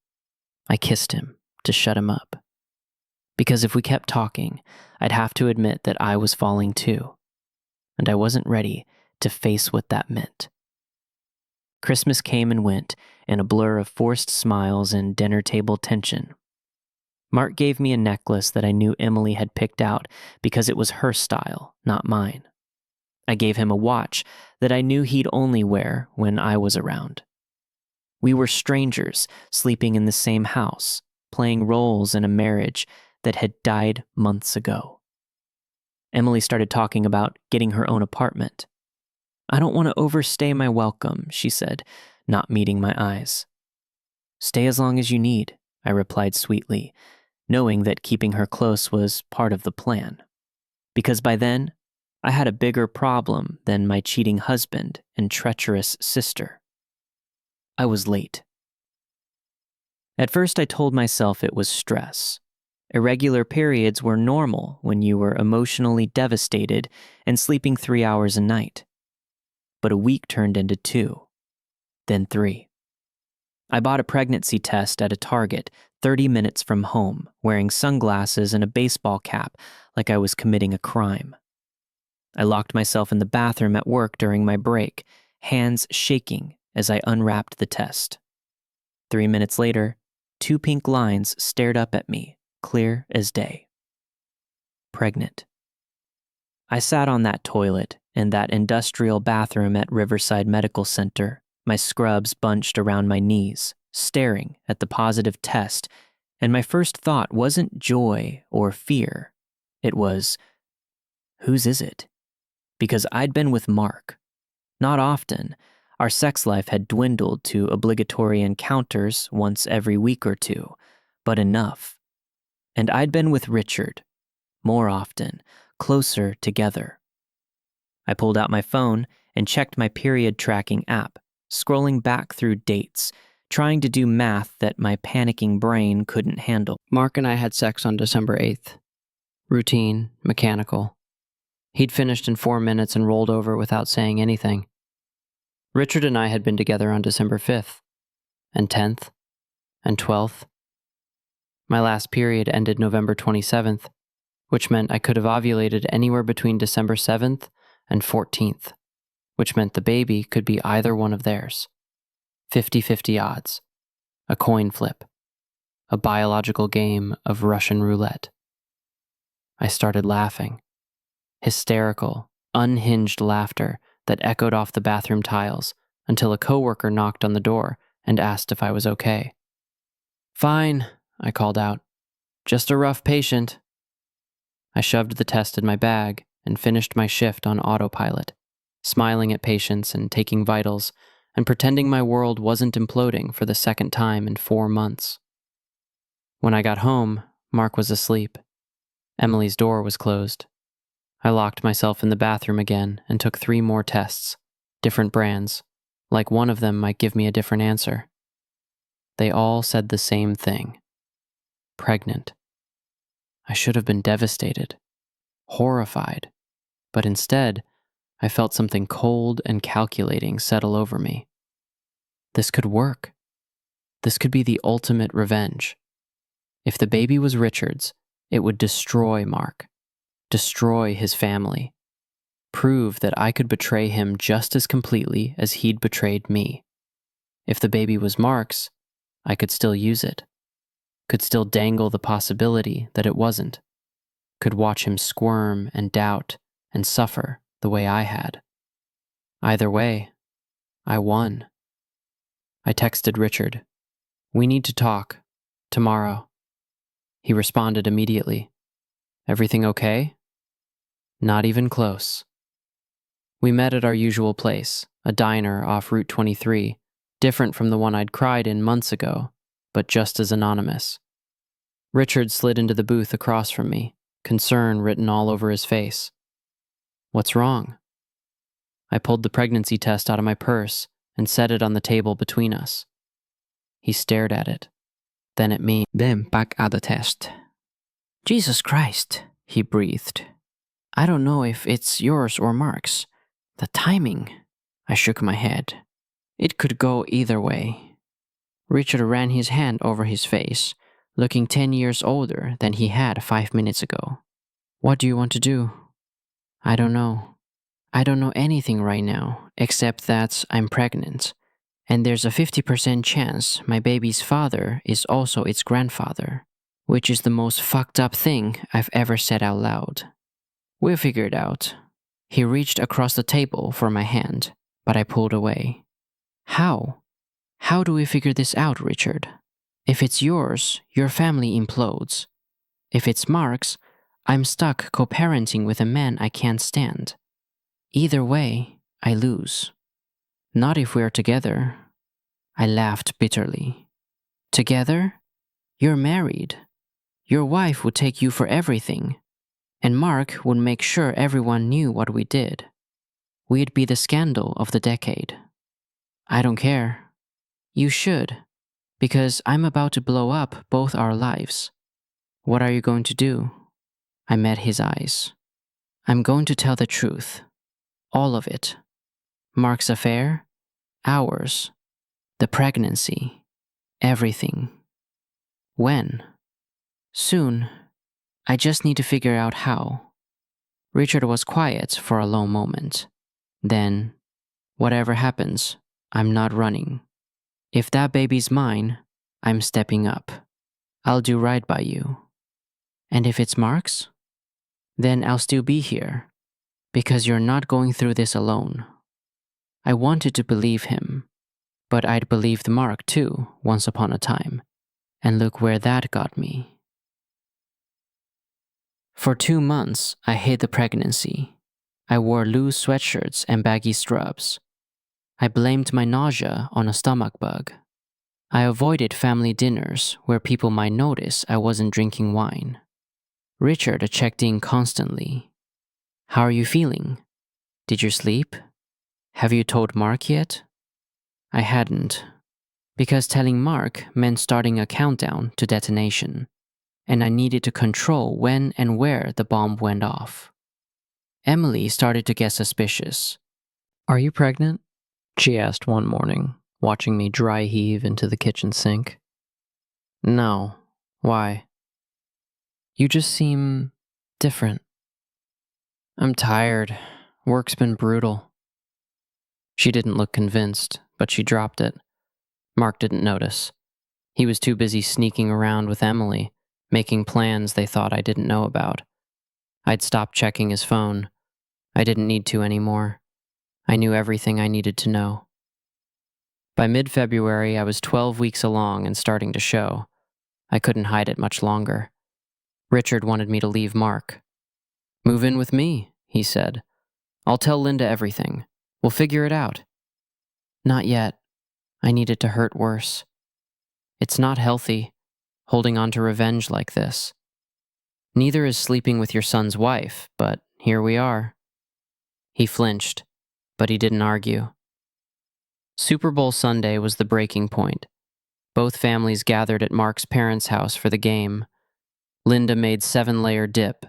I kissed him to shut him up. Because if we kept talking, I'd have to admit that I was falling too. And I wasn't ready to face what that meant. Christmas came and went in a blur of forced smiles and dinner table tension. Mark gave me a necklace that I knew Emily had picked out because it was her style, not mine. I gave him a watch that I knew he'd only wear when I was around. We were strangers, sleeping in the same house, playing roles in a marriage that had died months ago. Emily started talking about getting her own apartment. "I don't want to overstay my welcome," she said, not meeting my eyes. "Stay as long as you need," I replied sweetly, knowing that keeping her close was part of the plan. Because by then, I had a bigger problem than my cheating husband and treacherous sister. I was late. At first, I told myself it was stress. Irregular periods were normal when you were emotionally devastated and sleeping 3 hours a night. But a week turned into 2, then 3. I bought a pregnancy test at a Target 30 minutes from home, wearing sunglasses and a baseball cap like I was committing a crime. I locked myself in the bathroom at work during my break, hands shaking as I unwrapped the test. 3 minutes later, 2 pink lines stared up at me, clear as day. Pregnant. I sat on that toilet in that industrial bathroom at Riverside Medical Center, my scrubs bunched around my knees, staring at the positive test, and my first thought wasn't joy or fear. It was, whose is it? Because I'd been with Mark. Not often. Our sex life had dwindled to obligatory encounters once every week or two, but enough. And I'd been with Richard, more often, closer together. I pulled out my phone and checked my period tracking app, scrolling back through dates, trying to do math that my panicking brain couldn't handle. Mark and I had sex on December 8th. Routine, mechanical. He'd finished in 4 minutes and rolled over without saying anything. Richard and I had been together on December 5th, and 10th, and 12th. My last period ended November 27th, which meant I could have ovulated anywhere between December 7th and 14th, which meant the baby could be either one of theirs. 50-50 odds. A coin flip. A biological game of Russian roulette. I started laughing. Hysterical, unhinged laughter that echoed off the bathroom tiles until a coworker knocked on the door and asked if I was okay. "Fine," I called out. "Just a rough patient." I shoved the test in my bag and finished my shift on autopilot, smiling at patients and taking vitals and pretending my world wasn't imploding for the second time in 4 months. When I got home, Mark was asleep. Emily's door was closed. I locked myself in the bathroom again and took 3 more tests, different brands, like one of them might give me a different answer. They all said the same thing. Pregnant. I should have been devastated, horrified, but instead, I felt something cold and calculating settle over me. This could work. This could be the ultimate revenge. If the baby was Richard's, it would destroy Mark, destroy his family, prove that I could betray him just as completely as he'd betrayed me. If the baby was Mark's, I could still use it, could still dangle the possibility that it wasn't, could watch him squirm and doubt and suffer the way I had. Either way, I won. I texted Richard. We need to talk. Tomorrow. He responded immediately. Everything okay? Not even close. We met at our usual place, a diner off Route 23, different from the one I'd cried in months ago, but just as anonymous. Richard slid into the booth across from me, concern written all over his face. What's wrong? I pulled the pregnancy test out of my purse and set it on the table between us. He stared at it, then at me. Then back at the test. Jesus Christ, he breathed. I don't know if it's yours or Mark's. The timing. I shook my head. It could go either way. Richard ran his hand over his face, looking 10 years older than he had 5 minutes ago. What do you want to do? I don't know. I don't know anything right now, except that I'm pregnant. And there's a 50% chance my baby's father is also its grandfather, which is the most fucked up thing I've ever said out loud. We'll figure it out. He reached across the table for my hand, but I pulled away. How? How do we figure this out, Richard? If it's yours, your family implodes. If it's Mark's, I'm stuck co-parenting with a man I can't stand. Either way, I lose. Not if we're together. I laughed bitterly. Together? You're married. Your wife would take you for everything, and Mark would make sure everyone knew what we did. We'd be the scandal of the decade. I don't care. You should, because I'm about to blow up both our lives. What are you going to do? I met his eyes. I'm going to tell the truth. All of it. Mark's affair, ours, the pregnancy, everything. When? Soon. I just need to figure out how. Richard was quiet for a long moment. Then, whatever happens, I'm not running. If that baby's mine, I'm stepping up. I'll do right by you. And if it's Mark's, then I'll still be here, because you're not going through this alone. I wanted to believe him, but I'd believed Mark too once upon a time, and look where that got me. For 2 months, I hid the pregnancy. I wore loose sweatshirts and baggy scrubs. I blamed my nausea on a stomach bug. I avoided family dinners where people might notice I wasn't drinking wine. Richard checked in constantly. How are you feeling? Did you sleep? Have you told Mark yet? I hadn't, because telling Mark meant starting a countdown to detonation, and I needed to control when and where the bomb went off. Emily started to get suspicious. Are you pregnant? She asked one morning, watching me dry heave into the kitchen sink. No. Why? You just seem different. I'm tired. Work's been brutal. She didn't look convinced, but she dropped it. Mark didn't notice. He was too busy sneaking around with Emily, making plans they thought I didn't know about. I'd stopped checking his phone. I didn't need to anymore. I knew everything I needed to know. By mid-February, I was 12 weeks along and starting to show. I couldn't hide it much longer. Richard wanted me to leave Mark. Move in with me, he said. I'll tell Linda everything. We'll figure it out. Not yet. I need it to hurt worse. It's not healthy, holding on to revenge like this. Neither is sleeping with your son's wife, but here we are. He flinched, but he didn't argue. Super Bowl Sunday was the breaking point. Both families gathered at Mark's parents' house for the game. Linda made 7-layer dip.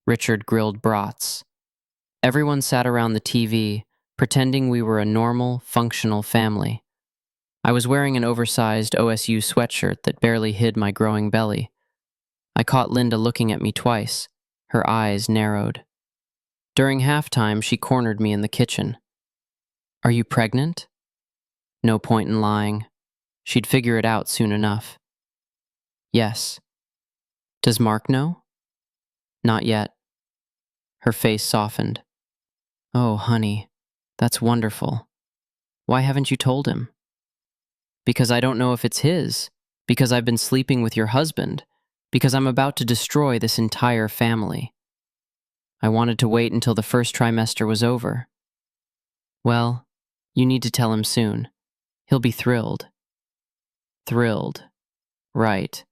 Richard grilled brats. Everyone sat around the TV, pretending we were a normal, functional family. I was wearing an oversized OSU sweatshirt that barely hid my growing belly. I caught Linda looking at me twice. Her eyes narrowed. During halftime, she cornered me in the kitchen. Are you pregnant? No point in lying. She'd figure it out soon enough. Yes. Does Mark know? Not yet. Her face softened. Oh, honey, that's wonderful. Why haven't you told him? Because I don't know if it's his. Because I've been sleeping with your husband. Because I'm about to destroy this entire family. I wanted to wait until the first trimester was over. Well, you need to tell him soon. He'll be thrilled. Thrilled. Right.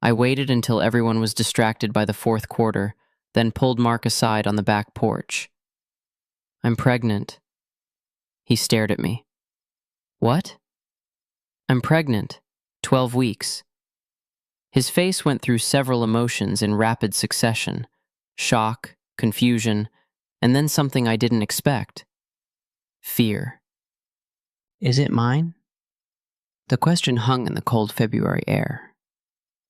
I waited until everyone was distracted by the fourth quarter, then pulled Mark aside on the back porch. I'm pregnant. He stared at me. What? I'm pregnant. 12 weeks. His face went through several emotions in rapid succession. Shock, confusion, and then something I didn't expect. Fear. Is it mine? The question hung in the cold February air.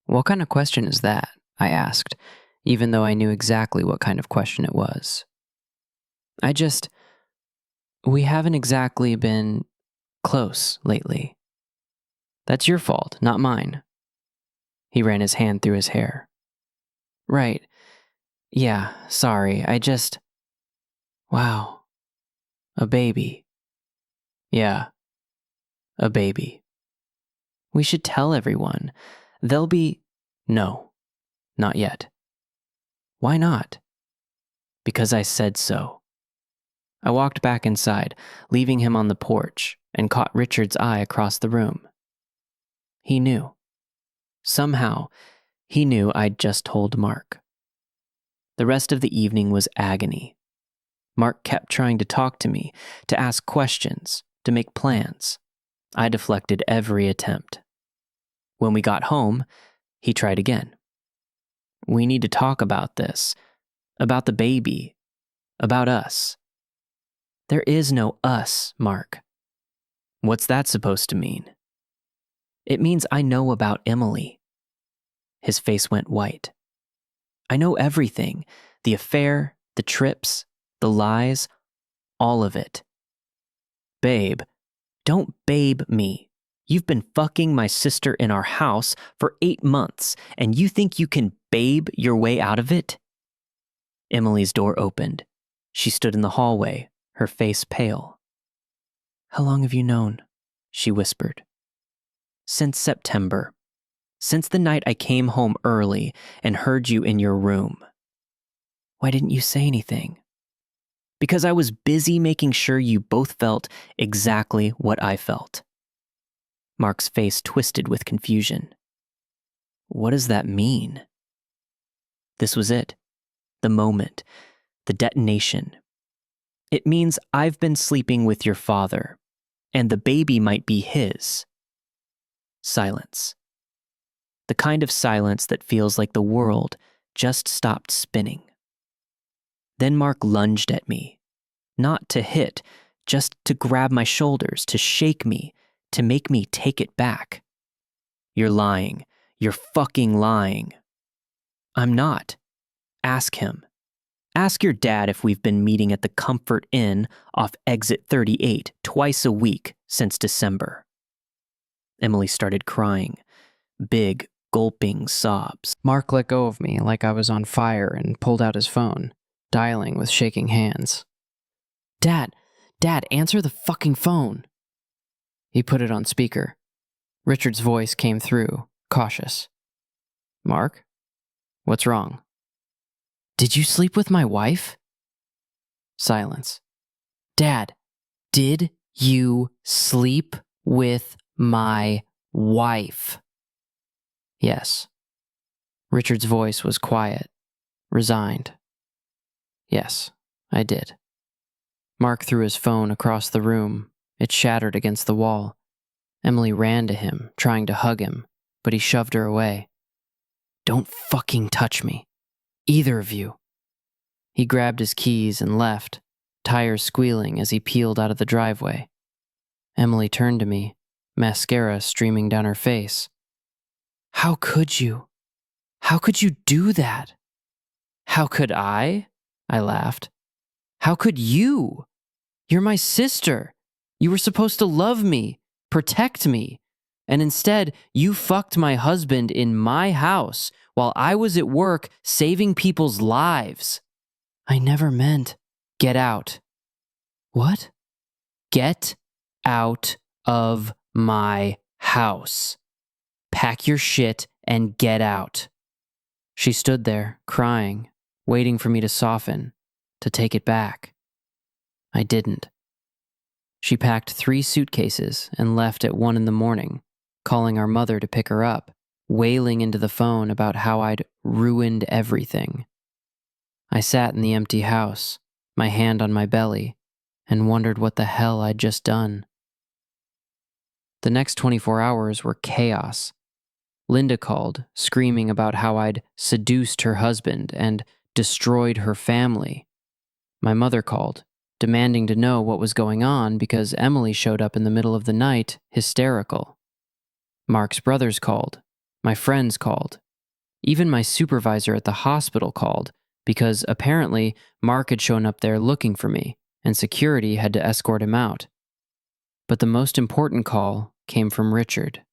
What kind of question is that? I asked, even though I knew exactly what kind of question it was. We haven't exactly been close lately. That's your fault, not mine. He ran his hand through his hair. Right. Yeah, sorry, Wow. A baby. Yeah. A baby. We should tell everyone. They'll be... No, not yet. Why not? Because I said so. I walked back inside, leaving him on the porch, and caught Richard's eye across the room. He knew. Somehow, he knew I'd just told Mark. The rest of the evening was agony. Mark kept trying to talk to me, to ask questions, to make plans. I deflected every attempt. When we got home, he tried again. We need to talk about this, about the baby, about us. There is no us, Mark. What's that supposed to mean? It means I know about Emily. His face went white. I know everything, the affair, the trips, the lies, all of it. Babe, don't babe me. You've been fucking my sister in our house for 8 months, and you think you can babe your way out of it? Emily's door opened. She stood in the hallway, her face pale. How long have you known? She whispered. Since September. Since the night I came home early and heard you in your room. Why didn't you say anything? Because I was busy making sure you both felt exactly what I felt. Mark's face twisted with confusion. What does that mean? This was it. The moment. The detonation. It means I've been sleeping with your father, and the baby might be his. Silence. The kind of silence that feels like the world just stopped spinning. Then Mark lunged at me, not to hit, just to grab my shoulders, to shake me, to make me take it back. You're lying. You're fucking lying. I'm not. Ask him. Ask your dad if we've been meeting at the Comfort Inn off Exit 38 twice a week since December. Emily started crying, big, gulping sobs. Mark let go of me like I was on fire and pulled out his phone, dialing with shaking hands. Dad, answer the fucking phone. He put it on speaker. Richard's voice came through, cautious. Mark? What's wrong? Did you sleep with my wife? Silence. Dad, did you sleep with my wife? Yes. Richard's voice was quiet, resigned. Yes, I did. Mark threw his phone across the room. It shattered against the wall. Emily ran to him, trying to hug him, but he shoved her away. Don't fucking touch me. Either of you. He grabbed his keys and left, tires squealing as he peeled out of the driveway. Emily turned to me, mascara streaming down her face. How could you? How could you do that? How could I? I laughed. How could you? You're my sister. You were supposed to love me, protect me. And instead, you fucked my husband in my house while I was at work saving people's lives. I never meant. Get out. What? Get out of my house. Pack your shit and get out. She stood there, crying, waiting for me to soften, to take it back. I didn't. She packed 3 suitcases and left at 1 a.m, calling our mother to pick her up, wailing into the phone about how I'd ruined everything. I sat in the empty house, my hand on my belly, and wondered what the hell I'd just done. The next 24 hours were chaos. Linda called, screaming about how I'd seduced her husband and destroyed her family. My mother called, demanding to know what was going on because Emily showed up in the middle of the night, hysterical. Mark's brothers called. My friends called. Even my supervisor at the hospital called because apparently Mark had shown up there looking for me and security had to escort him out. But the most important call came from Richard.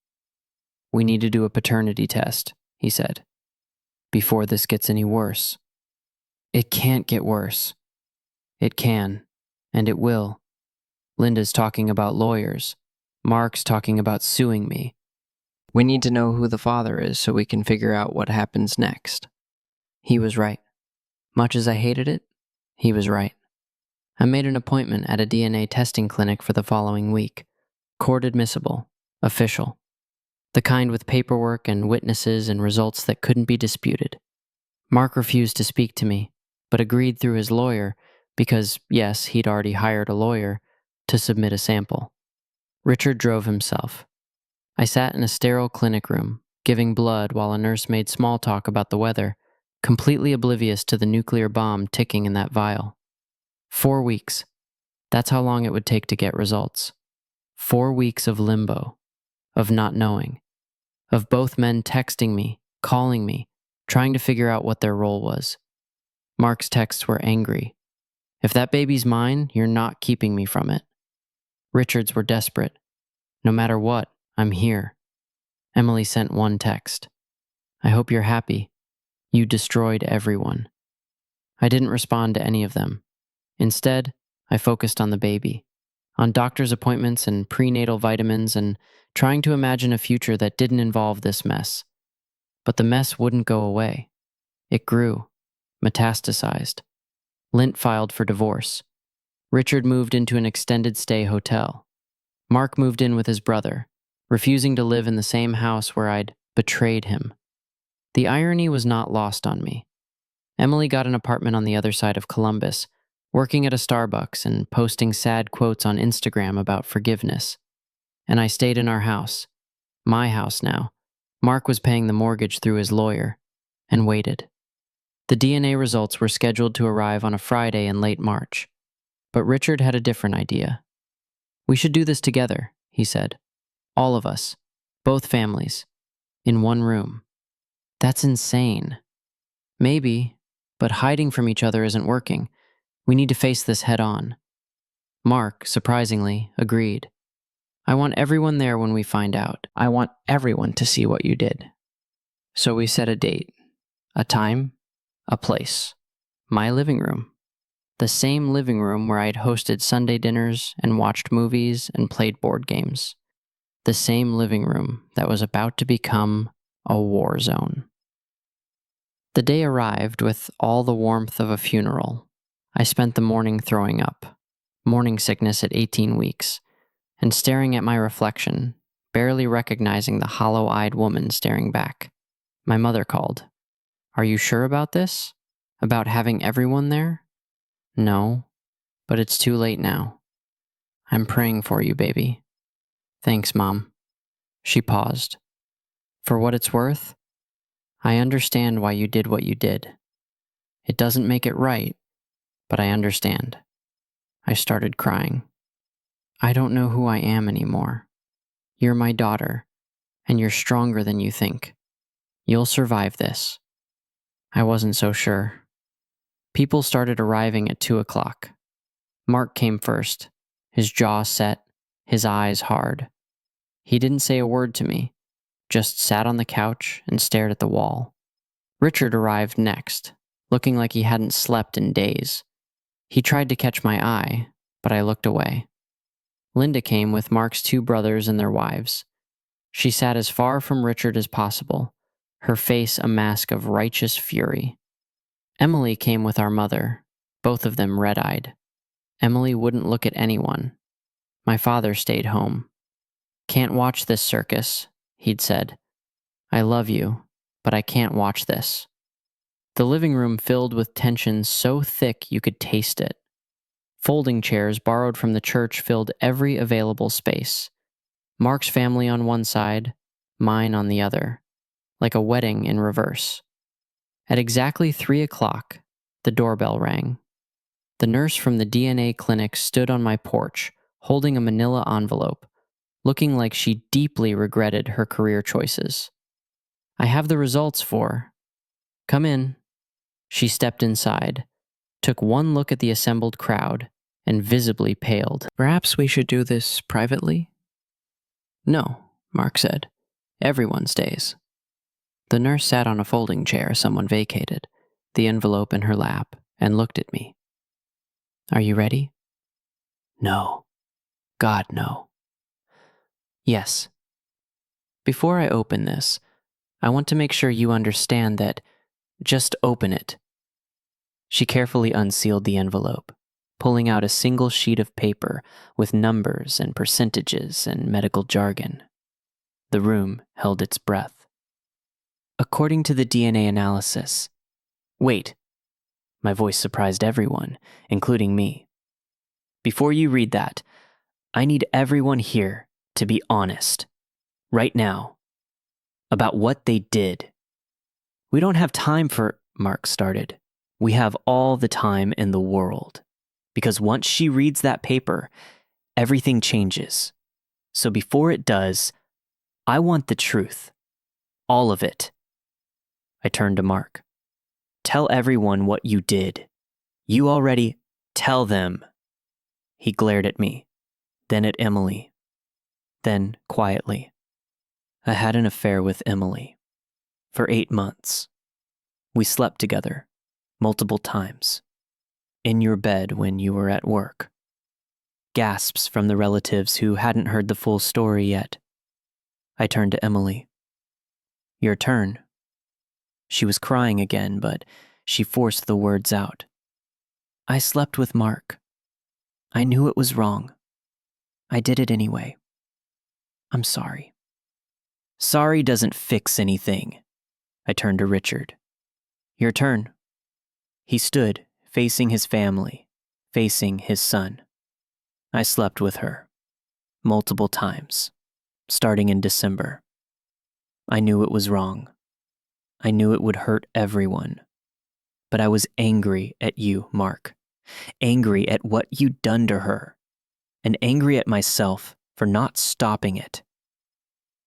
"We need to do a paternity test," he said, "before this gets any worse." It can't get worse. It can, and it will. Linda's talking about lawyers. Mark's talking about suing me. We need to know who the father is so we can figure out what happens next. He was right. Much as I hated it, he was right. I made an appointment at a DNA testing clinic for the following week. Court admissible, official. The kind with paperwork and witnesses and results that couldn't be disputed. Mark refused to speak to me, but agreed through his lawyer because, yes, he'd already hired a lawyer to submit a sample. Richard drove himself. I sat in a sterile clinic room, giving blood while a nurse made small talk about the weather, completely oblivious to the nuclear bomb ticking in that vial. 4 weeks. That's how long it would take to get results. 4 weeks of limbo, of not knowing, of both men texting me, calling me, trying to figure out what their role was. Mark's texts were angry. "If that baby's mine, you're not keeping me from it." Richard's were desperate. "No matter what, I'm here." Emily sent one text. "I hope you're happy. You destroyed everyone." I didn't respond to any of them. Instead, I focused on the baby, on doctor's appointments and prenatal vitamins and trying to imagine a future that didn't involve this mess. But the mess wouldn't go away. It grew, metastasized. Lint filed for divorce. Richard moved into an extended stay hotel. Mark moved in with his brother, refusing to live in the same house where I'd betrayed him. The irony was not lost on me. Emily got an apartment on the other side of Columbus, working at a Starbucks and posting sad quotes on Instagram about forgiveness. And I stayed in our house, my house now. Mark was paying the mortgage through his lawyer, and waited. The DNA results were scheduled to arrive on a Friday in late March, but Richard had a different idea. "We should do this together," he said. "All of us, both families, in one room." That's insane. Maybe, but hiding from each other isn't working. We need to face this head on. Mark, surprisingly, agreed. "I want everyone there when we find out. I want everyone to see what you did." So we set a date, a time, a place. My living room. The same living room where I'd hosted Sunday dinners and watched movies and played board games. The same living room that was about to become a war zone. The day arrived with all the warmth of a funeral. I spent the morning throwing up, morning sickness at 18 weeks, and staring at my reflection, barely recognizing the hollow-eyed woman staring back. My mother called. "Are you sure about this? About having everyone there?" "No, but it's too late now. I'm praying for you, baby." "Thanks, Mom." She paused. "For what it's worth, I understand why you did what you did. It doesn't make it right, but I understand." I started crying. "I don't know who I am anymore. You're my daughter, and you're stronger than you think. You'll survive this." I wasn't so sure. People started arriving at 2:00. Mark came first, his jaw set, his eyes hard. He didn't say a word to me, just sat on the couch and stared at the wall. Richard arrived next, looking like he hadn't slept in days. He tried to catch my eye, but I looked away. Linda came with Mark's 2 brothers and their wives. She sat as far from Richard as possible, her face a mask of righteous fury. Emily came with our mother, both of them red-eyed. Emily wouldn't look at anyone. My father stayed home. "Can't watch this circus," he'd said. "I love you, but I can't watch this." The living room filled with tension so thick you could taste it. Folding chairs borrowed from the church filled every available space. Mark's family on one side, mine on the other, like a wedding in reverse. At exactly 3 o'clock, the doorbell rang. The nurse from the DNA clinic stood on my porch, holding a manila envelope, looking like she deeply regretted her career choices. "I have the results for." "Come in." She stepped inside, took one look at the assembled crowd, and visibly paled. "Perhaps we should do this privately?" "No," Mark said. "Everyone stays." The nurse sat on a folding chair someone vacated, the envelope in her lap, and looked at me. "Are you ready?" "No. God, no." "Yes. Before I open this, I want to make sure you understand that. Just open it." She carefully unsealed the envelope, pulling out a single sheet of paper with numbers and percentages and medical jargon. The room held its breath. "According to the DNA analysis." "Wait." My voice surprised everyone, including me. "Before you read that, I need everyone here to be honest, right now, about what they did." "We don't have time for," Mark started. "We have all the time in the world, because once she reads that paper, everything changes. So before it does, I want the truth. All of it." I turned to Mark. "Tell everyone what you did. You already tell them." He glared at me, then at Emily. Then, quietly, "I had an affair with Emily. For 8 months. We slept together, multiple times. In your bed when you were at work." Gasps from the relatives who hadn't heard the full story yet. I turned to Emily. "Your turn." She was crying again, but she forced the words out. "I slept with Mark. I knew it was wrong. I did it anyway. I'm sorry." "Sorry doesn't fix anything." I turned to Richard. "Your turn." He stood, facing his family, facing his son. "I slept with her. Multiple times. Starting in December. I knew it was wrong. I knew it would hurt everyone. But I was angry at you, Mark. Angry at what you'd done to her. And angry at myself for not stopping it."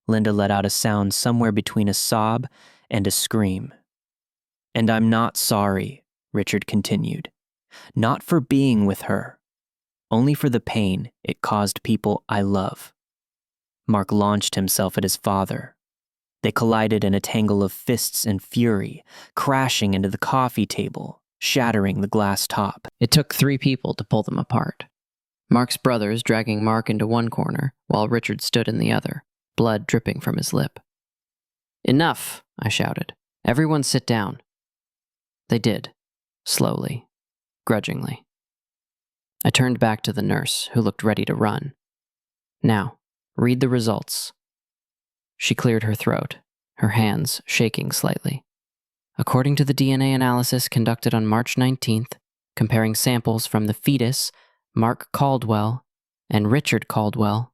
Linda let out a sound somewhere between a sob and a scream. "And I'm not sorry," Richard continued. "Not for being with her. Only for the pain it caused people I love." Mark launched himself at his father. They collided in a tangle of fists and fury, crashing into the coffee table, shattering the glass top. It took 3 people to pull them apart. Mark's brothers dragging Mark into one corner, while Richard stood in the other, blood dripping from his lip. "Enough," I shouted. "Everyone sit down." They did, slowly, grudgingly. I turned back to the nurse, who looked ready to run. "Now, read the results." She cleared her throat, her hands shaking slightly. "According to the DNA analysis conducted on March 19th, comparing samples from the fetus, Mark Caldwell, and Richard Caldwell."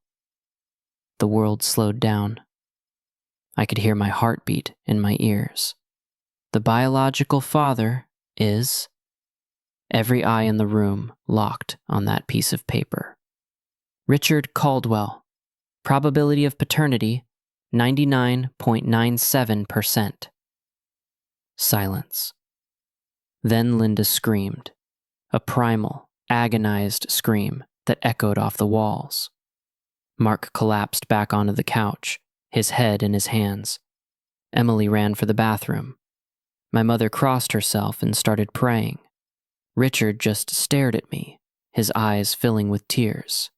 The world slowed down. I could hear my heartbeat in my ears. "The biological father is." Every eye in the room locked on that piece of paper. "Richard Caldwell. Probability of paternity, 99.97%. Silence. Then Linda screamed, a primal, agonized scream that echoed off the walls. Mark collapsed back onto the couch, his head in his hands. Emily ran for the bathroom. My mother crossed herself and started praying. Richard just stared at me, his eyes filling with tears.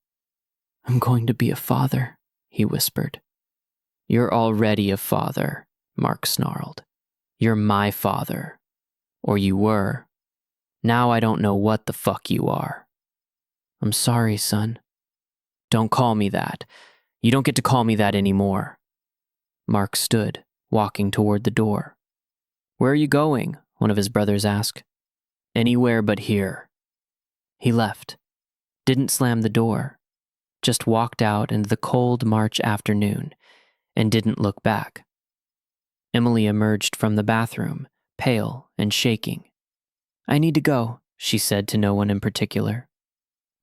I'm going to be a father, he whispered. You're already a father, Mark snarled. You're my father. Or you were. Now I don't know what the fuck you are. I'm sorry, son. Don't call me that. You don't get to call me that anymore. Mark stood, walking toward the door. Where are you going? One of his brothers asked. Anywhere but here. He left, didn't slam the door, just walked out into the cold March afternoon and didn't look back. Emily emerged from the bathroom, pale and shaking. I need to go, she said to no one in particular.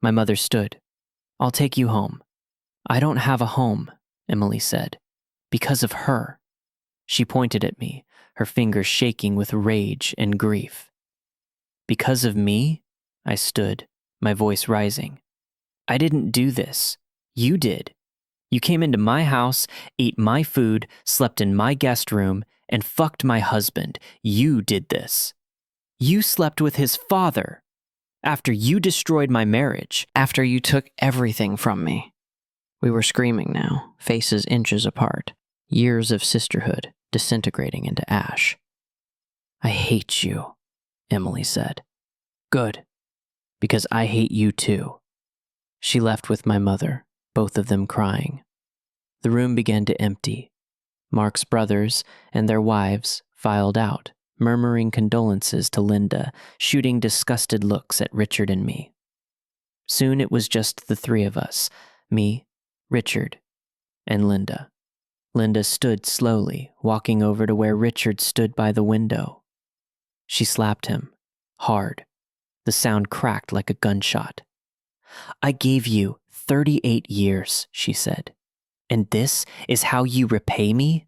My mother stood. I'll take you home. I don't have a home, Emily said, because of her. She pointed at me, her fingers shaking with rage and grief. Because of me? I stood, my voice rising. I didn't do this. You did. You came into my house, ate my food, slept in my guest room, and fucked my husband. You did this. You slept with his father. After you destroyed my marriage. After you took everything from me. We were screaming now, faces inches apart, years of sisterhood disintegrating into ash. I hate you, Emily said. Good, because I hate you too. She left with my mother, both of them crying. The room began to empty. Mark's brothers and their wives filed out, murmuring condolences to Linda, shooting disgusted looks at Richard and me. Soon it was just the three of us, me, Richard, and Linda. Linda stood slowly, walking over to where Richard stood by the window. She slapped him, hard. The sound cracked like a gunshot. I gave you 38 years, she said. And this is how you repay me?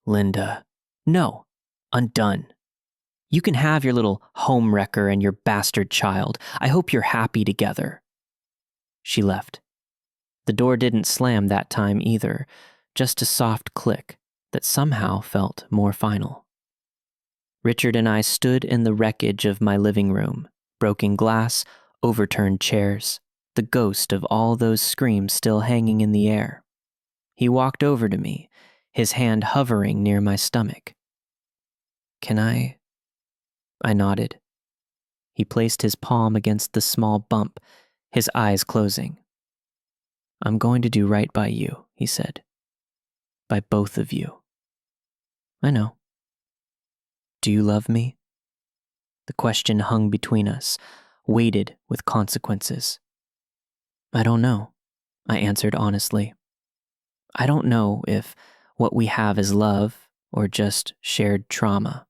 Linda, no, I'm done. You can have your little home wrecker and your bastard child. I hope you're happy together. She left. The door didn't slam that time either, just a soft click that somehow felt more final. Richard and I stood in the wreckage of my living room, broken glass, overturned chairs, the ghost of all those screams still hanging in the air. He walked over to me, his hand hovering near my stomach. Can I? I nodded. He placed his palm against the small bump, his eyes closing. I'm going to do right by you, he said. By both of you. I know. Do you love me? The question hung between us, weighted with consequences. I don't know, I answered honestly. I don't know if what we have is love or just shared trauma.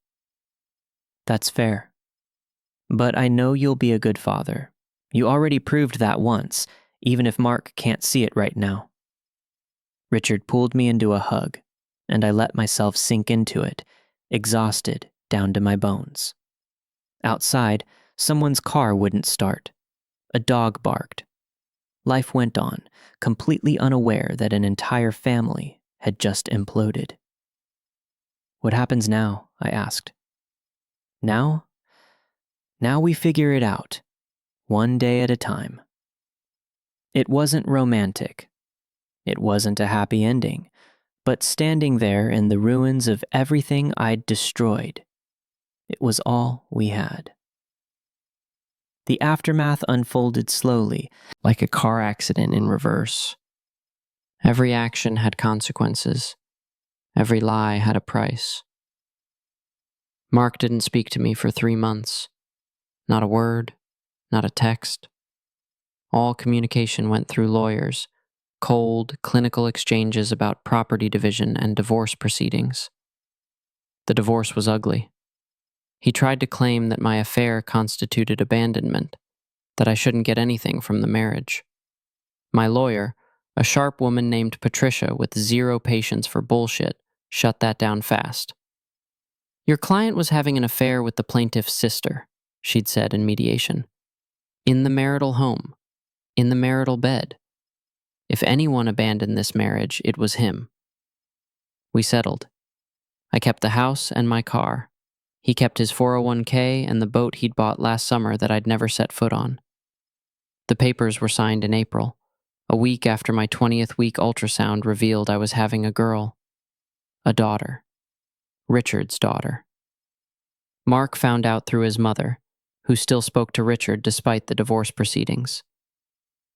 That's fair. But I know you'll be a good father. You already proved that once, even if Mark can't see it right now. Richard pulled me into a hug, and I let myself sink into it, exhausted down to my bones. Outside, someone's car wouldn't start. A dog barked. Life went on, completely unaware that an entire family had just imploded. What happens now? I asked. Now? Now we figure it out, one day at a time. It wasn't romantic. It wasn't a happy ending, but standing there in the ruins of everything I'd destroyed, it was all we had. The aftermath unfolded slowly, like a car accident in reverse. Every action had consequences. Every lie had a price. Mark didn't speak to me for 3 months. Not a word, not a text. All communication went through lawyers, cold, clinical exchanges about property division and divorce proceedings. The divorce was ugly. He tried to claim that my affair constituted abandonment, that I shouldn't get anything from the marriage. My lawyer, a sharp woman named Patricia with zero patience for bullshit, shut that down fast. Your client was having an affair with the plaintiff's sister, she'd said in mediation. In the marital home, in the marital bed. If anyone abandoned this marriage, it was him. We settled. I kept the house and my car. He kept his 401k and the boat he'd bought last summer that I'd never set foot on. The papers were signed in April. A week after my 20th week ultrasound revealed I was having a girl, a daughter, Richard's daughter. Mark found out through his mother, who still spoke to Richard despite the divorce proceedings.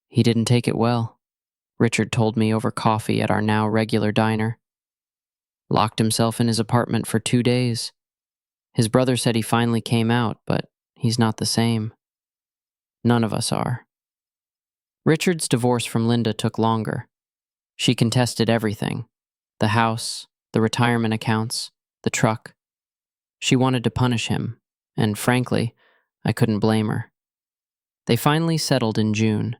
He didn't take it well, Richard told me over coffee at our now regular diner. Locked himself in his apartment for 2 days. His brother said he finally came out, but he's not the same. None of us are. Richard's divorce from Linda took longer. She contested everything: the house, the retirement accounts, the truck. She wanted to punish him, and frankly, I couldn't blame her. They finally settled in June.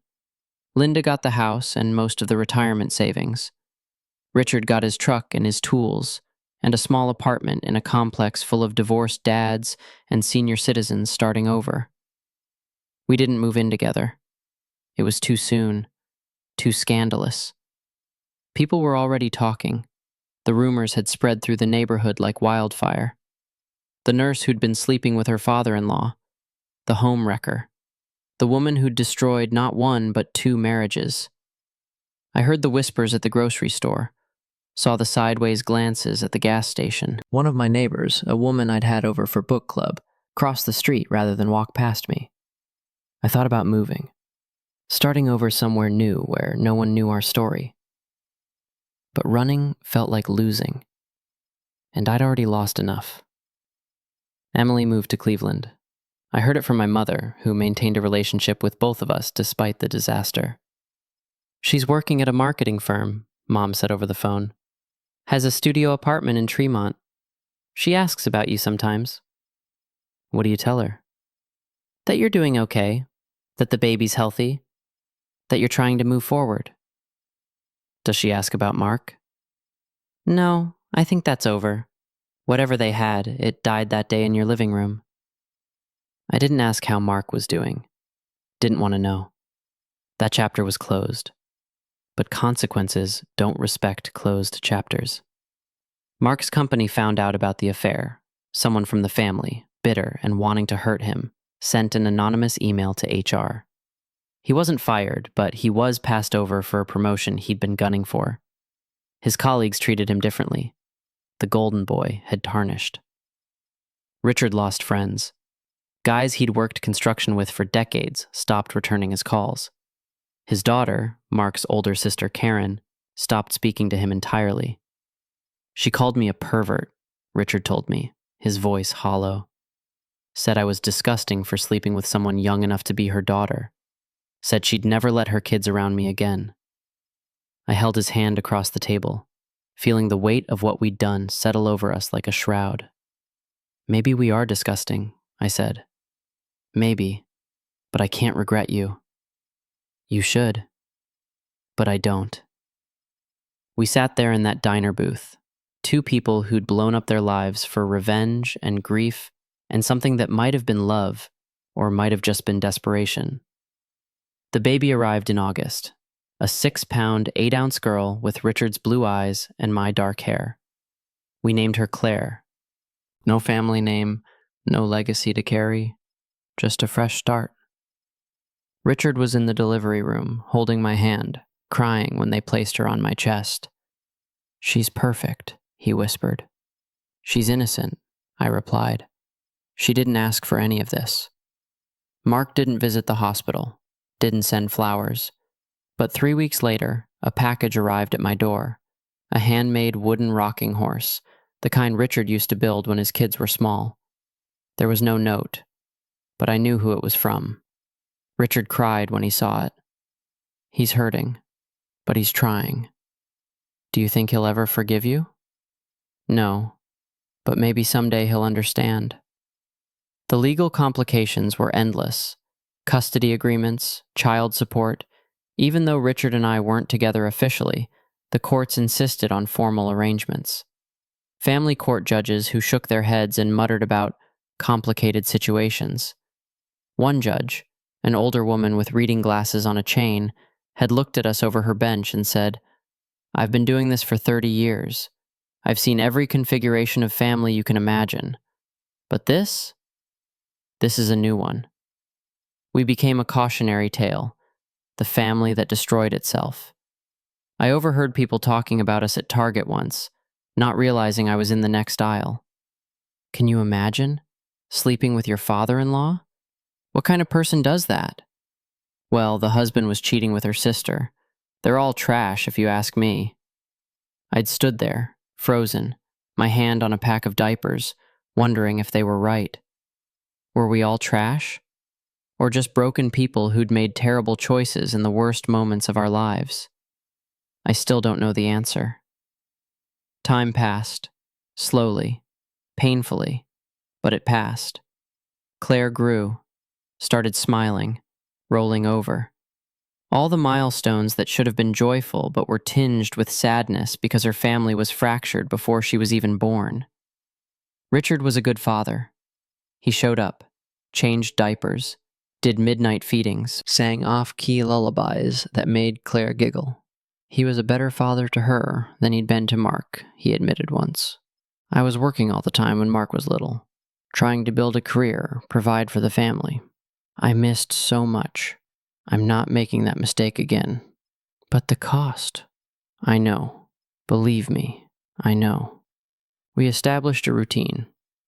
Linda got the house and most of the retirement savings. Richard got his truck and his tools, and a small apartment in a complex full of divorced dads and senior citizens starting over. We didn't move in together. It was too soon, too scandalous. People were already talking. The rumors had spread through the neighborhood like wildfire. The nurse who'd been sleeping with her father-in-law, the home wrecker, the woman who'd destroyed not one but 2 marriages. I heard the whispers at the grocery store, saw the sideways glances at the gas station. One of my neighbors, a woman I'd had over for book club, crossed the street rather than walk past me. I thought about moving, starting over somewhere new where no one knew our story. But running felt like losing, and I'd already lost enough. Emily moved to Cleveland. I heard it from my mother, who maintained a relationship with both of us despite the disaster. She's working at a marketing firm, Mom said over the phone. Has a studio apartment in Tremont. She asks about you sometimes. What do you tell her? That you're doing okay, that the baby's healthy, that you're trying to move forward. Does she ask about Mark? No, I think that's over. Whatever they had, it died that day in your living room. I didn't ask how Mark was doing. Didn't want to know. That chapter was closed. But consequences don't respect closed chapters. Mark's company found out about the affair. Someone from the family, bitter and wanting to hurt him, sent an anonymous email to HR. He wasn't fired, but he was passed over for a promotion he'd been gunning for. His colleagues treated him differently. The golden boy had tarnished. Richard lost friends. Guys he'd worked construction with for decades stopped returning his calls. His daughter, Mark's older sister Karen, stopped speaking to him entirely. She called me a pervert, Richard told me, his voice hollow. Said I was disgusting for sleeping with someone young enough to be her daughter. Said she'd never let her kids around me again. I held his hand across the table, feeling the weight of what we'd done settle over us like a shroud. Maybe we are disgusting, I said. Maybe, but I can't regret you. You should, but I don't. We sat there in that diner booth, 2 people who'd blown up their lives for revenge and grief and something that might have been love or might have just been desperation. The baby arrived in August, a 6-pound, 8-ounce girl with Richard's blue eyes and my dark hair. We named her Claire. No family name, no legacy to carry, just a fresh start. Richard was in the delivery room, holding my hand, crying when they placed her on my chest. She's perfect, he whispered. She's innocent, I replied. She didn't ask for any of this. Mark didn't visit the hospital, didn't send flowers, but 3 weeks later, a package arrived at my door, a handmade wooden rocking horse, the kind Richard used to build when his kids were small. There was no note, but I knew who it was from. Richard cried when he saw it. He's hurting, but he's trying. Do you think he'll ever forgive you? No, but maybe someday he'll understand. The legal complications were endless. Custody agreements, child support. Even though Richard and I weren't together officially, the courts insisted on formal arrangements. Family court judges who shook their heads and muttered about complicated situations. One judge, an older woman with reading glasses on a chain, had looked at us over her bench and said, "I've been doing this for 30 years. I've seen every configuration of family you can imagine. But this is a new one." We became a cautionary tale, the family that destroyed itself. I overheard people talking about us at Target once, not realizing I was in the next aisle. Can you imagine? Sleeping with your father-in-law? What kind of person does that? Well, the husband was cheating with her sister. They're all trash, if you ask me. I'd stood there, frozen, my hand on a pack of diapers, wondering if they were right. Were we all trash? Or just broken people who'd made terrible choices in the worst moments of our lives? I still don't know the answer. Time passed, slowly, painfully, but it passed. Claire grew, started smiling, rolling over. All the milestones that should have been joyful but were tinged with sadness because her family was fractured before she was even born. Richard was a good father. He showed up, changed diapers, did midnight feedings, sang off-key lullabies that made Claire giggle. He was a better father to her than he'd been to Mark, he admitted once. I was working all the time when Mark was little, trying to build a career, provide for the family. I missed so much. I'm not making that mistake again. But the cost. I know. Believe me, I know. We established a routine.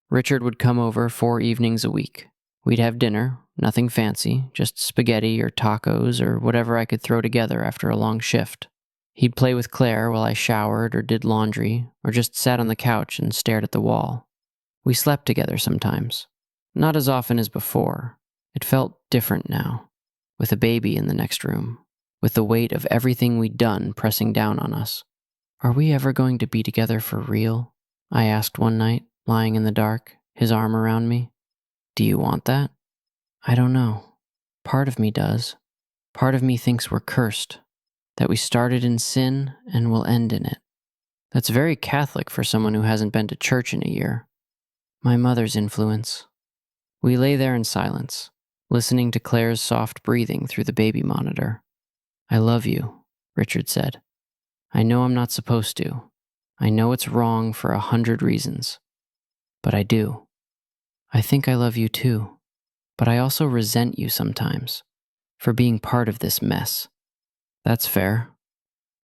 Richard would come over 4 evenings a week. We'd have dinner, nothing fancy, just spaghetti or tacos or whatever I could throw together after a long shift. He'd play with Claire while I showered or did laundry, or just sat on the couch and stared at the wall. We slept together sometimes. Not as often as before. It felt different now, with a baby in the next room, with the weight of everything we'd done pressing down on us. Are we ever going to be together for real? I asked one night, lying in the dark, his arm around me. Do you want that? I don't know. Part of me does. Part of me thinks we're cursed, that we started in sin and will end in it. That's very Catholic for someone who hasn't been to church in a year. My mother's influence. We lay there in silence, listening to Claire's soft breathing through the baby monitor. I love you, Richard said. I know I'm not supposed to. I know it's wrong for 100 reasons. But I do. I think I love you too. But I also resent you sometimes for being part of this mess. That's fair.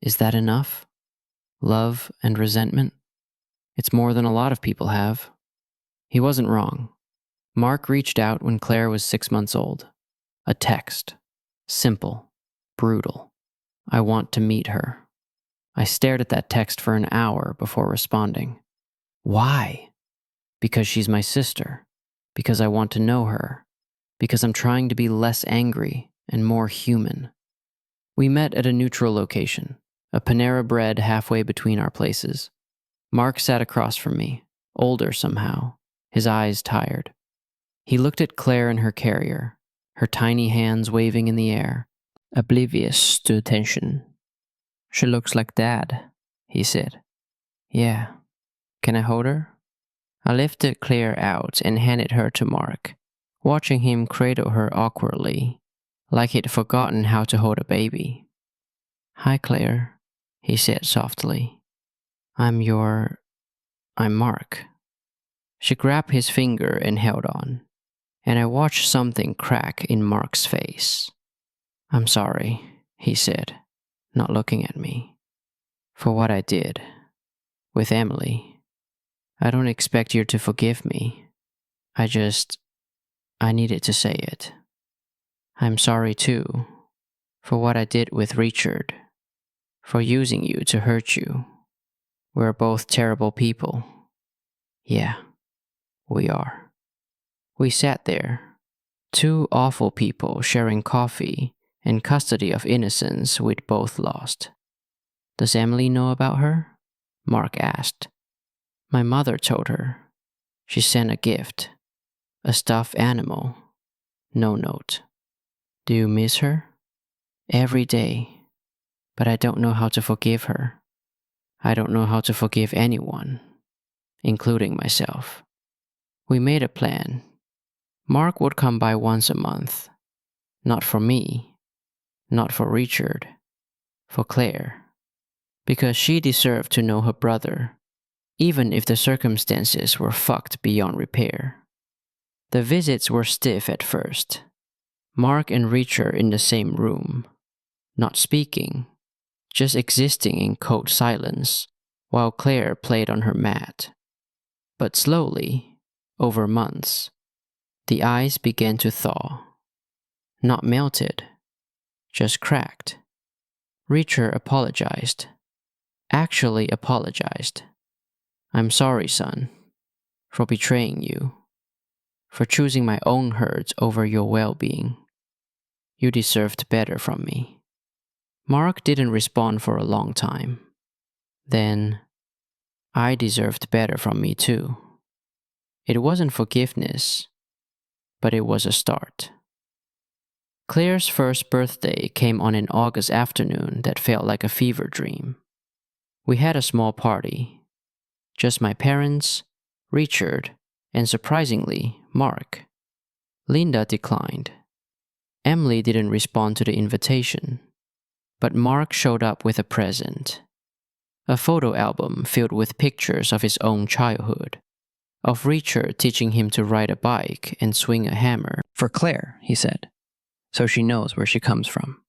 Is that enough? Love and resentment? It's more than a lot of people have. He wasn't wrong. Mark reached out when Claire was 6 months old. A text. Simple. Brutal. I want to meet her. I stared at that text for an hour before responding. Why? Because she's my sister. Because I want to know her. Because I'm trying to be less angry and more human. We met at a neutral location, a Panera Bread halfway between our places. Mark sat across from me, older somehow, his eyes tired. He looked at Claire in her carrier, her tiny hands waving in the air, oblivious to attention. She looks like Dad, he said. Yeah. Can I hold her? I lifted Claire out and handed her to Mark, watching him cradle her awkwardly, like he'd forgotten how to hold a baby. Hi, Claire, he said softly. I'm Mark. She grabbed his finger and held on, and I watched something crack in Mark's face. I'm sorry, he said, not looking at me, for what I did with Emily. I don't expect you to forgive me. I needed to say it. I'm sorry too, for what I did with Richard, for using you to hurt you. We're both terrible people. Yeah, we are. We sat there, 2 awful people sharing coffee and custody of innocence we'd both lost. Does Emily know about her? Mark asked. My mother told her. She sent a gift, a stuffed animal, no note. Do you miss her? Every day, but I don't know how to forgive her. I don't know how to forgive anyone, including myself. We made a plan. Mark would come by once a month. Not for me, not for Richard, for Claire. Because she deserved to know her brother, even if the circumstances were fucked beyond repair. The visits were stiff at first. Mark and Richard in the same room, not speaking, just existing in cold silence while Claire played on her mat. But slowly, over months, the ice began to thaw. Not melted, just cracked. Richard apologized. Actually apologized. I'm sorry, son, for betraying you, for choosing my own hurts over your well-being. You deserved better from me. Mark didn't respond for a long time. Then, I deserved better from me too. It wasn't forgiveness, but it was a start. Claire's first birthday came on an August afternoon that felt like a fever dream. We had a small party. Just my parents, Richard, and surprisingly, Mark. Linda declined. Emily didn't respond to the invitation. But Mark showed up with a present. A photo album filled with pictures of his own childhood. Of Richard teaching him to ride a bike and swing a hammer. For Claire, he said, so she knows where she comes from.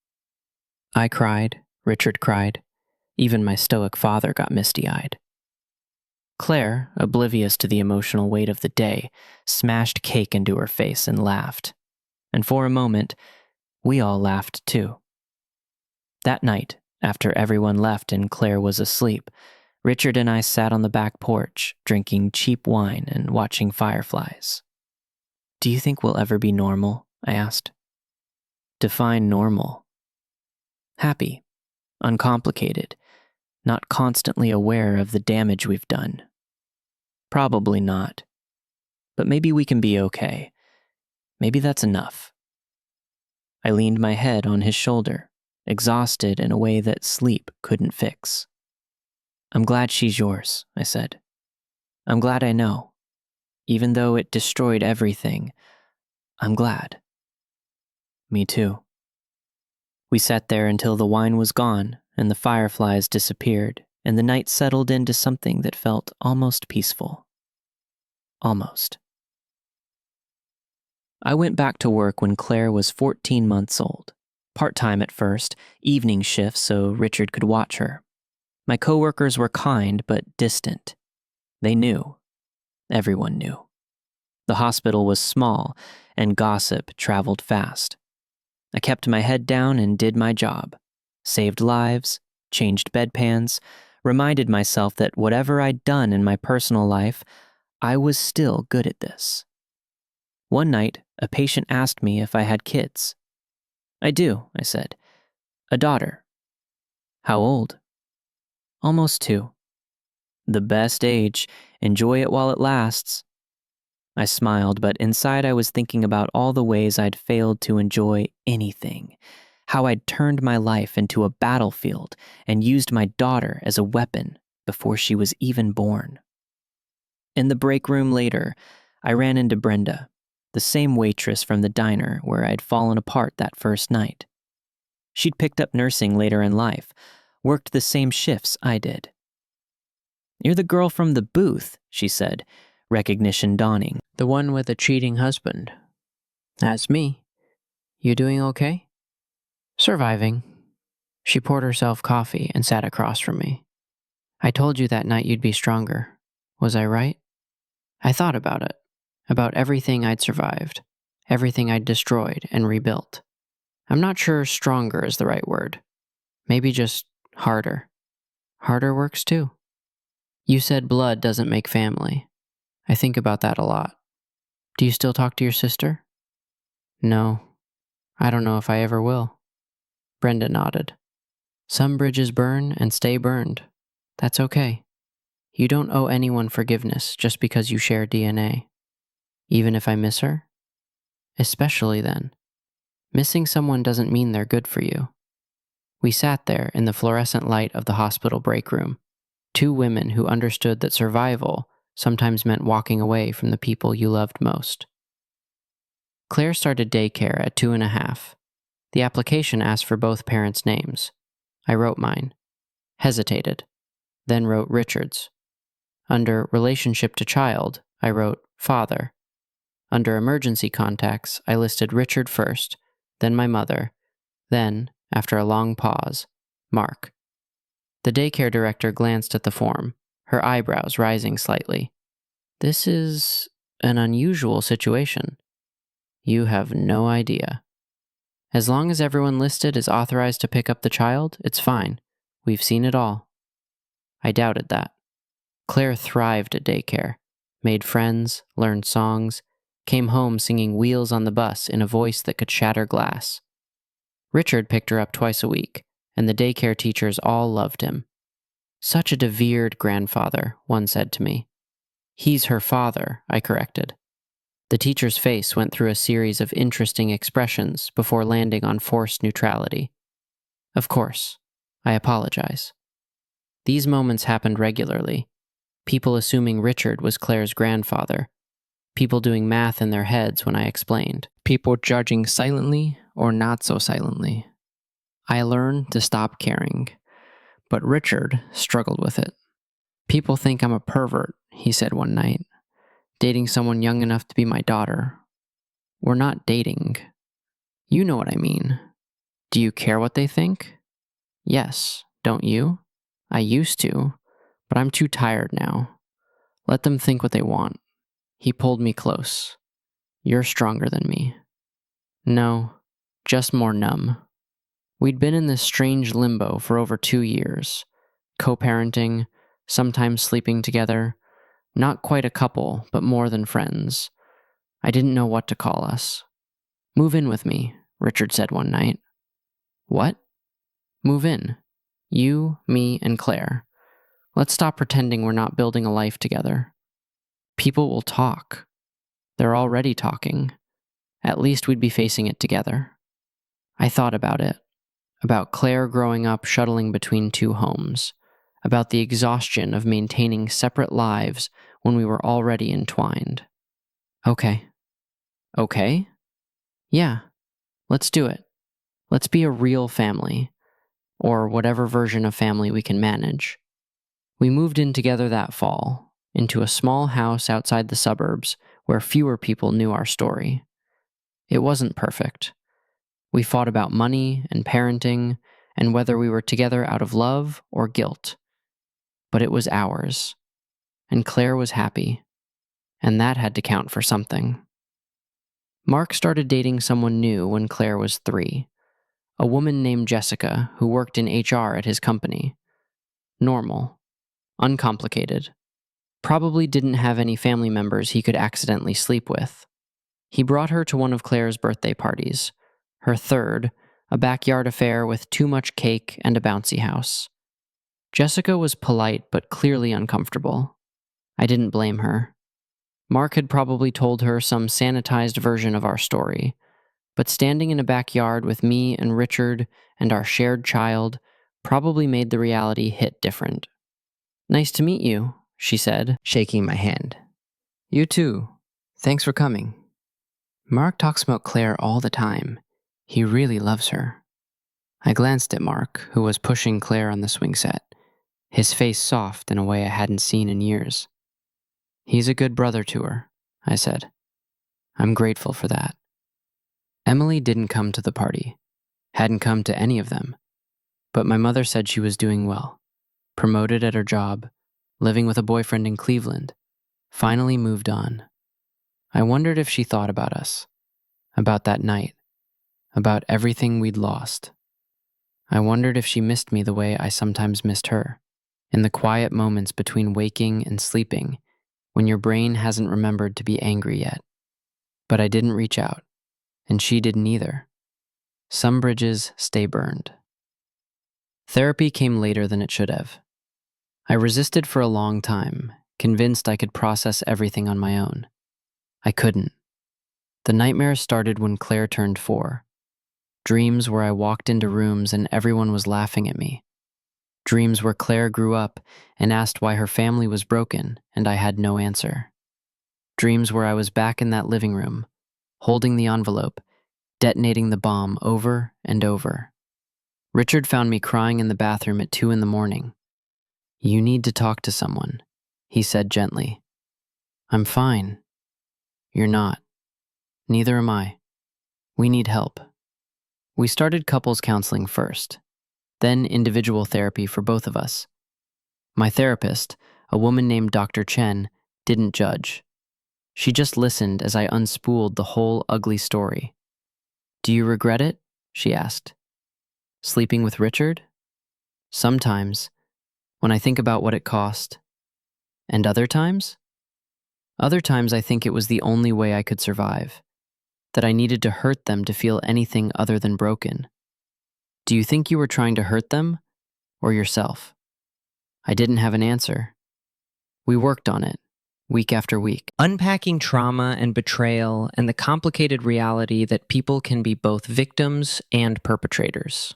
I cried, Richard cried. Even my stoic father got misty-eyed. Claire, oblivious to the emotional weight of the day, smashed cake into her face and laughed. And for a moment, we all laughed too. That night, after everyone left and Claire was asleep, Richard and I sat on the back porch, drinking cheap wine and watching fireflies. Do you think we'll ever be normal? I asked. Define normal. Happy, uncomplicated, not constantly aware of the damage we've done. Probably not. But maybe we can be okay. Maybe that's enough. I leaned my head on his shoulder, exhausted in a way that sleep couldn't fix. I'm glad she's yours, I said. I'm glad I know. Even though it destroyed everything, I'm glad. Me too. We sat there until the wine was gone and the fireflies disappeared and the night settled into something that felt almost peaceful. Almost. I went back to work when Claire was 14 months old. Part-time at first, evening shifts so Richard could watch her. My coworkers were kind but distant. They knew. Everyone knew. The hospital was small, and gossip traveled fast. I kept my head down and did my job. Saved lives, changed bedpans, reminded myself that whatever I'd done in my personal life, I was still good at this. One night, a patient asked me if I had kids. I do, I said. A daughter. How old? Almost 2. The best age. Enjoy it while it lasts. I smiled, but inside I was thinking about all the ways I'd failed to enjoy anything. How I'd turned my life into a battlefield and used my daughter as a weapon before she was even born. In the break room later, I ran into Brenda, the same waitress from the diner where I'd fallen apart that first night. She'd picked up nursing later in life, worked the same shifts I did. You're the girl from the booth, she said, recognition dawning. The one with the cheating husband. That's me. You doing okay? Surviving. She poured herself coffee and sat across from me. I told you that night you'd be stronger. Was I right? I thought about it. About everything I'd survived. Everything I'd destroyed and rebuilt. I'm not sure stronger is the right word. Maybe just harder. Harder works too. You said blood doesn't make family. I think about that a lot. Do you still talk to your sister? No. I don't know if I ever will. Brenda nodded. Some bridges burn and stay burned. That's okay. You don't owe anyone forgiveness just because you share DNA. Even if I miss her? Especially then. Missing someone doesn't mean they're good for you. We sat there in the fluorescent light of the hospital break room, 2 women who understood that survival sometimes meant walking away from the people you loved most. Claire started daycare at 2.5. The application asked for both parents' names. I wrote mine. Hesitated. Then wrote Richard's. Under relationship to child, I wrote father. Under emergency contacts, I listed Richard first, then my mother, then, After a long pause, Mark. The daycare director glanced at the form, her eyebrows rising slightly. This is an unusual situation. You have no idea. As long as everyone listed is authorized to pick up the child, it's fine. We've seen it all. I doubted that. Claire thrived at daycare, made friends, learned songs, came home singing Wheels on the Bus in a voice that could shatter glass. Richard picked her up twice a week, and the daycare teachers all loved him. Such a devered grandfather, one said to me. He's her father, I corrected. The teacher's face went through a series of interesting expressions before landing on forced neutrality. Of course, I apologize. These moments happened regularly. People assuming Richard was Claire's grandfather. People doing math in their heads when I explained. People judging silently or not so silently. I learned to stop caring, but Richard struggled with it. People think I'm a pervert, he said one night, dating someone young enough to be my daughter. We're not dating. You know what I mean. Do you care what they think? Yes, don't you? I used to, but I'm too tired now. Let them think what they want. He pulled me close. You're stronger than me. No, just more numb. We'd been in this strange limbo for over 2 years, co-parenting, sometimes sleeping together, not quite a couple, but more than friends. I didn't know what to call us. Move in with me, Richard said one night. What? Move in. You, me, and Claire. Let's stop pretending we're not building a life together. People will talk. They're already talking. At least we'd be facing it together. I thought about it. About Claire growing up shuttling between 2 homes. About the exhaustion of maintaining separate lives when we were already entwined. Okay. Okay? Yeah. Let's do it. Let's be a real family. Or whatever version of family we can manage. We moved in together that fall, into a small house outside the suburbs where fewer people knew our story. It wasn't perfect. We fought about money and parenting and whether we were together out of love or guilt. But it was ours. And Claire was happy. And that had to count for something. Mark started dating someone new when Claire was 3. A woman named Jessica who worked in HR at his company. Normal. Uncomplicated. Probably didn't have any family members he could accidentally sleep with. He brought her to one of Claire's birthday parties. Her 3rd, a backyard affair with too much cake and a bouncy house. Jessica was polite but clearly uncomfortable. I didn't blame her. Mark had probably told her some sanitized version of our story, but standing in a backyard with me and Richard and our shared child probably made the reality hit different. Nice to meet you, she said, shaking my hand. You too. Thanks for coming. Mark talks about Claire all the time. He really loves her. I glanced at Mark, who was pushing Claire on the swing set, his face soft in a way I hadn't seen in years. He's a good brother to her, I said. I'm grateful for that. Emily didn't come to the party, hadn't come to any of them, but my mother said she was doing well, promoted at her job, living with a boyfriend in Cleveland, finally moved on. I wondered if she thought about us, about that night, about everything we'd lost. I wondered if she missed me the way I sometimes missed her, in the quiet moments between waking and sleeping, when your brain hasn't remembered to be angry yet. But I didn't reach out, and she didn't either. Some bridges stay burned. Therapy came later than it should have. I resisted for a long time, convinced I could process everything on my own. I couldn't. The nightmares started when Claire turned 4. Dreams where I walked into rooms and everyone was laughing at me. Dreams where Claire grew up and asked why her family was broken and I had no answer. Dreams where I was back in that living room, holding the envelope, detonating the bomb over and over. Richard found me crying in the bathroom at 2 a.m. You need to talk to someone, he said gently. I'm fine. You're not. Neither am I. We need help. We started couples counseling first, then individual therapy for both of us. My therapist, a woman named Dr. Chen, didn't judge. She just listened as I unspooled the whole ugly story. "Do you regret it?" she asked. "Sleeping with Richard?" "Sometimes, when I think about what it cost." "And other times?" "Other times I think it was the only way I could survive, that I needed to hurt them to feel anything other than broken." "Do you think you were trying to hurt them or yourself?" I didn't have an answer. We worked on it, week after week, unpacking trauma and betrayal and the complicated reality that people can be both victims and perpetrators.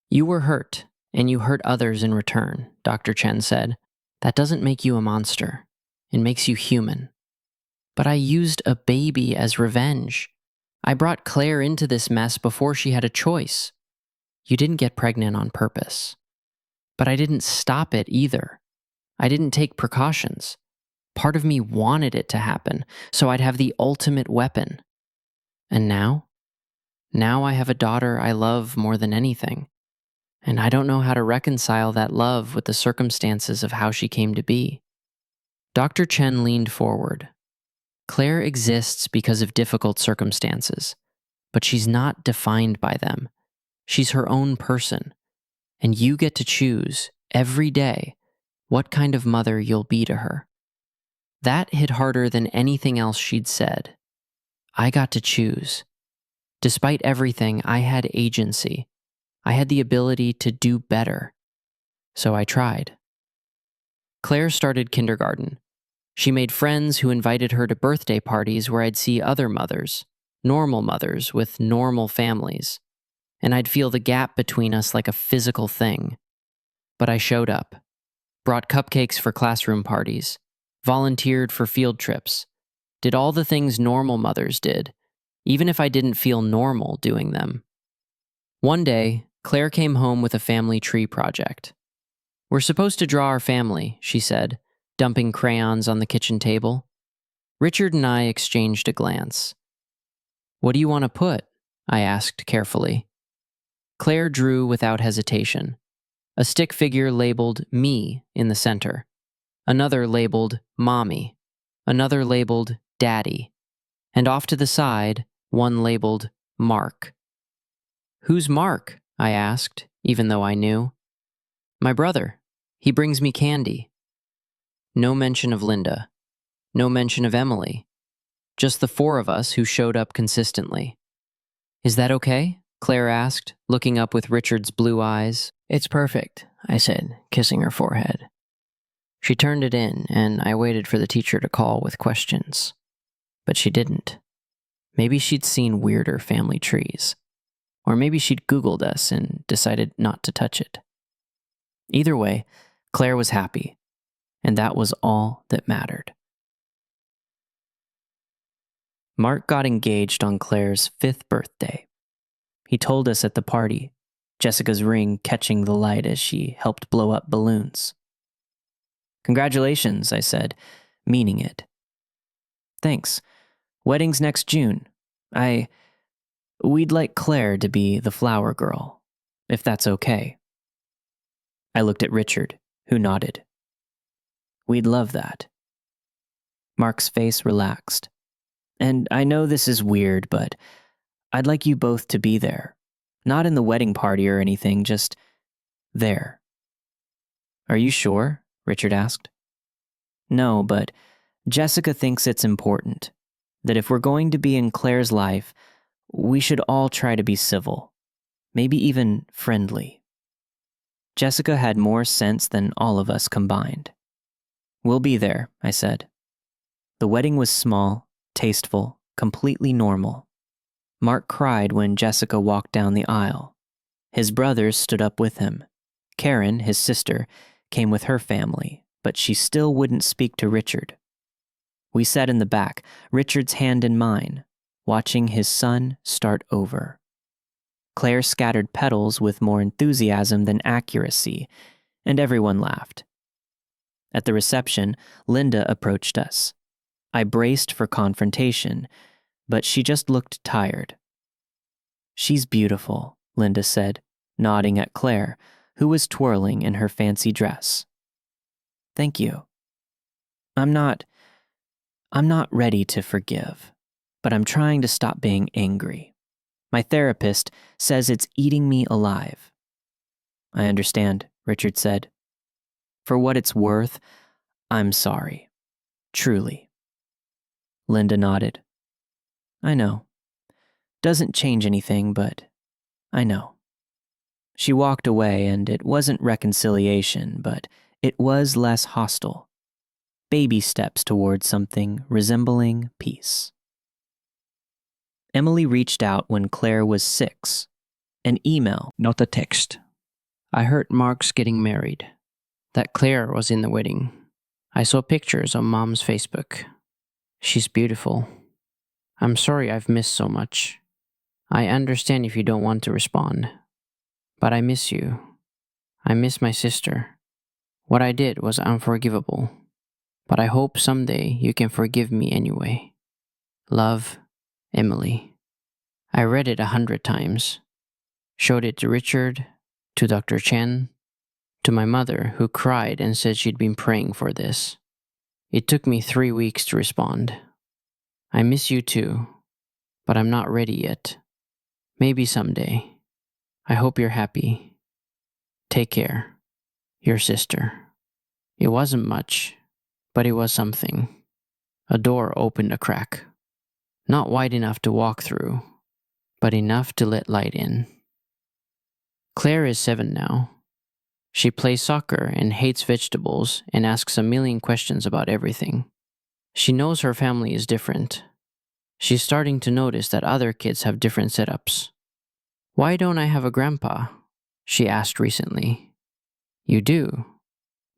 "You were hurt, and you hurt others in return," Dr. Chen said. "That doesn't make you a monster. It makes you human." "But I used a baby as revenge. I brought Claire into this mess before she had a choice." "You didn't get pregnant on purpose." "But I didn't stop it either. I didn't take precautions. Part of me wanted it to happen, so I'd have the ultimate weapon. And now? Now I have a daughter I love more than anything. And I don't know how to reconcile that love with the circumstances of how she came to be." Dr. Chen leaned forward. "Claire exists because of difficult circumstances, but she's not defined by them. She's her own person, and you get to choose every day what kind of mother you'll be to her." That hit harder than anything else she'd said. I got to choose. Despite everything, I had agency. I had the ability to do better. So I tried. Claire started kindergarten. She made friends who invited her to birthday parties where I'd see other mothers, normal mothers with normal families, and I'd feel the gap between us like a physical thing. But I showed up, brought cupcakes for classroom parties, volunteered for field trips, did all the things normal mothers did, even if I didn't feel normal doing them. One day, Claire came home with a family tree project. "We're supposed to draw our family," she said, dumping crayons on the kitchen table. Richard and I exchanged a glance. "What do you want to put?" I asked carefully. Claire drew without hesitation. A stick figure labeled "me" in the center. Another labeled "mommy." Another labeled "daddy." And off to the side, one labeled "Mark." "Who's Mark?" I asked, even though I knew. "My brother. He brings me candy." No mention of Linda. No mention of Emily. Just the four of us who showed up consistently. "Is that okay?" Claire asked, looking up with Richard's blue eyes. "It's perfect," I said, kissing her forehead. She turned it in, and I waited for the teacher to call with questions. But she didn't. Maybe she'd seen weirder family trees. Or maybe she'd Googled us and decided not to touch it. Either way, Claire was happy, and that was all that mattered. Mark got engaged on Claire's 5th birthday. He told us at the party, Jessica's ring catching the light as she helped blow up balloons. "Congratulations," I said, meaning it. "Thanks. Wedding's next June. We'd like Claire to be the flower girl, if that's okay." I looked at Richard, who nodded. "We'd love that." Mark's face relaxed. "And I know this is weird, but I'd like you both to be there. Not in the wedding party or anything, just there." "Are you sure?" Richard asked. "No, but Jessica thinks it's important, that if we're going to be in Claire's life, we should all try to be civil, maybe even friendly." Jessica had more sense than all of us combined. "We'll be there," I said. The wedding was small, tasteful, completely normal. Mark cried when Jessica walked down the aisle. His brothers stood up with him. Karen, his sister, came with her family, but she still wouldn't speak to Richard. We sat in the back, Richard's hand in mine, watching his son start over. Claire scattered petals with more enthusiasm than accuracy, and everyone laughed. At the reception, Linda approached us. I braced for confrontation, but she just looked tired. She's beautiful, Linda said, nodding at Claire, who was twirling in her fancy dress. Thank you. I'm not ready to forgive, but I'm trying to stop being angry. My therapist says it's eating me alive. I understand, Richard said. For what it's worth, I'm sorry. Truly. Linda nodded. I know. Doesn't change anything, but I know. She walked away, and it wasn't reconciliation, but it was less hostile. Baby steps towards something resembling peace. Emily reached out when Claire was 6. An email, not a text. I heard Mark's getting married. That Claire was in the wedding. I saw pictures on Mom's Facebook. She's beautiful. I'm sorry I've missed so much. I understand if you don't want to respond. But I miss you. I miss my sister. What I did was unforgivable. But I hope someday you can forgive me anyway. Love, Emily. I read it 100 times. Showed it to Richard, to Dr. Chen, to my mother, who cried and said she'd been praying for this. It took me 3 weeks to respond. I miss you too, but I'm not ready yet. Maybe someday. I hope you're happy. Take care. Your sister. It wasn't much, but it was something. A door opened a crack. Not wide enough to walk through, but enough to let light in. Claire is 7 now. She plays soccer and hates vegetables and asks a million questions about everything. She knows her family is different. She's starting to notice that other kids have different setups. Why don't I have a grandpa? She asked recently. You do.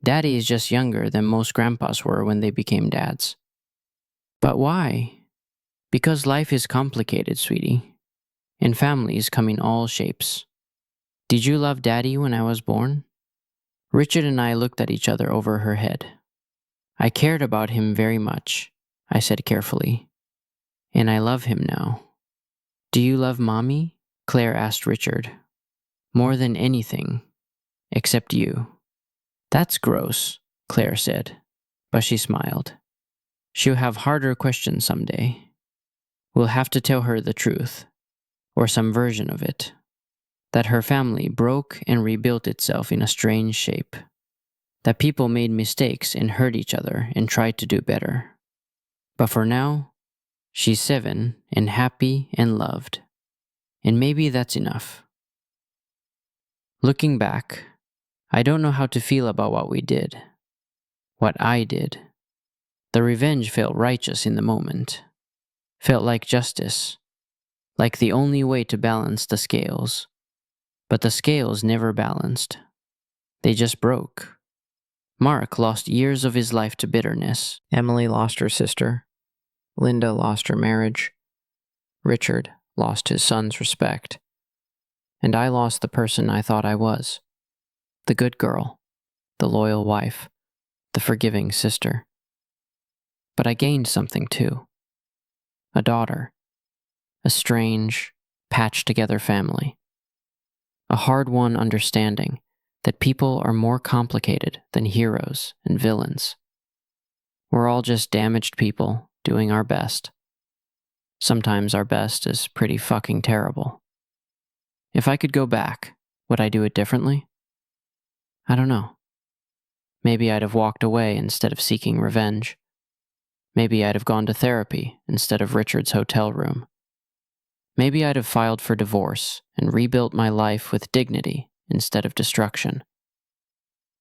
Daddy is just younger than most grandpas were when they became dads. But why? Because life is complicated, sweetie. And families come in all shapes. Did you love Daddy when I was born? Richard and I looked at each other over her head. I cared about him very much, I said carefully. And I love him now. Do you love Mommy? Claire asked Richard. More than anything, except you. That's gross, Claire said, but she smiled. She'll have harder questions someday. We'll have to tell her the truth, or some version of it. That her family broke and rebuilt itself in a strange shape. That people made mistakes and hurt each other and tried to do better. But for now, she's 7 and happy and loved. And maybe that's enough. Looking back, I don't know how to feel about what we did. What I did. The revenge felt righteous in the moment. Felt like justice. Like the only way to balance the scales. But the scales never balanced. They just broke. Mark lost years of his life to bitterness. Emily lost her sister. Linda lost her marriage. Richard lost his son's respect. And I lost the person I thought I was. The good girl. The loyal wife. The forgiving sister. But I gained something too. A daughter. A strange, patched-together family. A hard-won understanding that people are more complicated than heroes and villains. We're all just damaged people doing our best. Sometimes our best is pretty fucking terrible. If I could go back, would I do it differently? I don't know. Maybe I'd have walked away instead of seeking revenge. Maybe I'd have gone to therapy instead of Richard's hotel room. Maybe I'd have filed for divorce and rebuilt my life with dignity instead of destruction.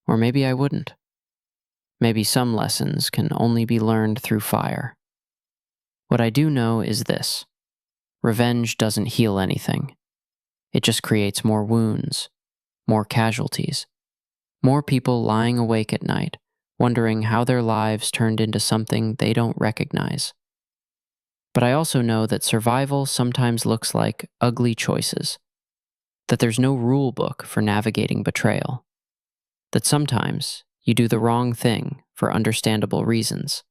Or maybe I wouldn't. Maybe some lessons can only be learned through fire. What I do know is this. Revenge doesn't heal anything. It just creates more wounds, more casualties, more people lying awake at night, wondering how their lives turned into something they don't recognize. But I also know that survival sometimes looks like ugly choices, that there's no rule book for navigating betrayal, that sometimes you do the wrong thing for understandable reasons,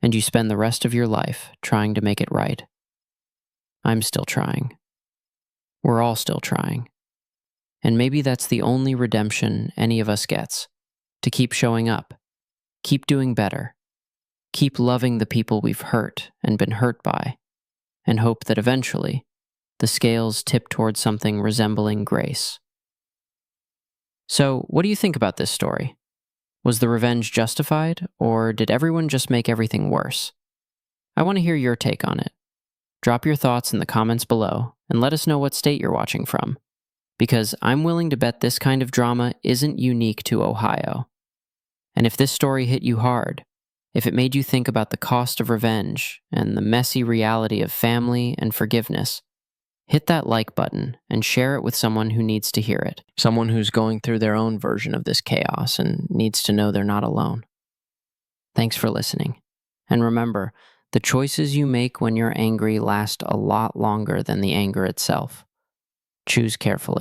and you spend the rest of your life trying to make it right. I'm still trying. We're all still trying. And maybe that's the only redemption any of us gets, to keep showing up, keep doing better, keep loving the people we've hurt and been hurt by, and hope that eventually the scales tip towards something resembling grace. So, what do you think about this story? Was the revenge justified, or did everyone just make everything worse? I want to hear your take on it. Drop your thoughts in the comments below, and let us know what state you're watching from, because I'm willing to bet this kind of drama isn't unique to Ohio. And if this story hit you hard, if it made you think about the cost of revenge and the messy reality of family and forgiveness, hit that like button and share it with someone who needs to hear it. Someone who's going through their own version of this chaos and needs to know they're not alone. Thanks for listening. And remember, the choices you make when you're angry last a lot longer than the anger itself. Choose carefully.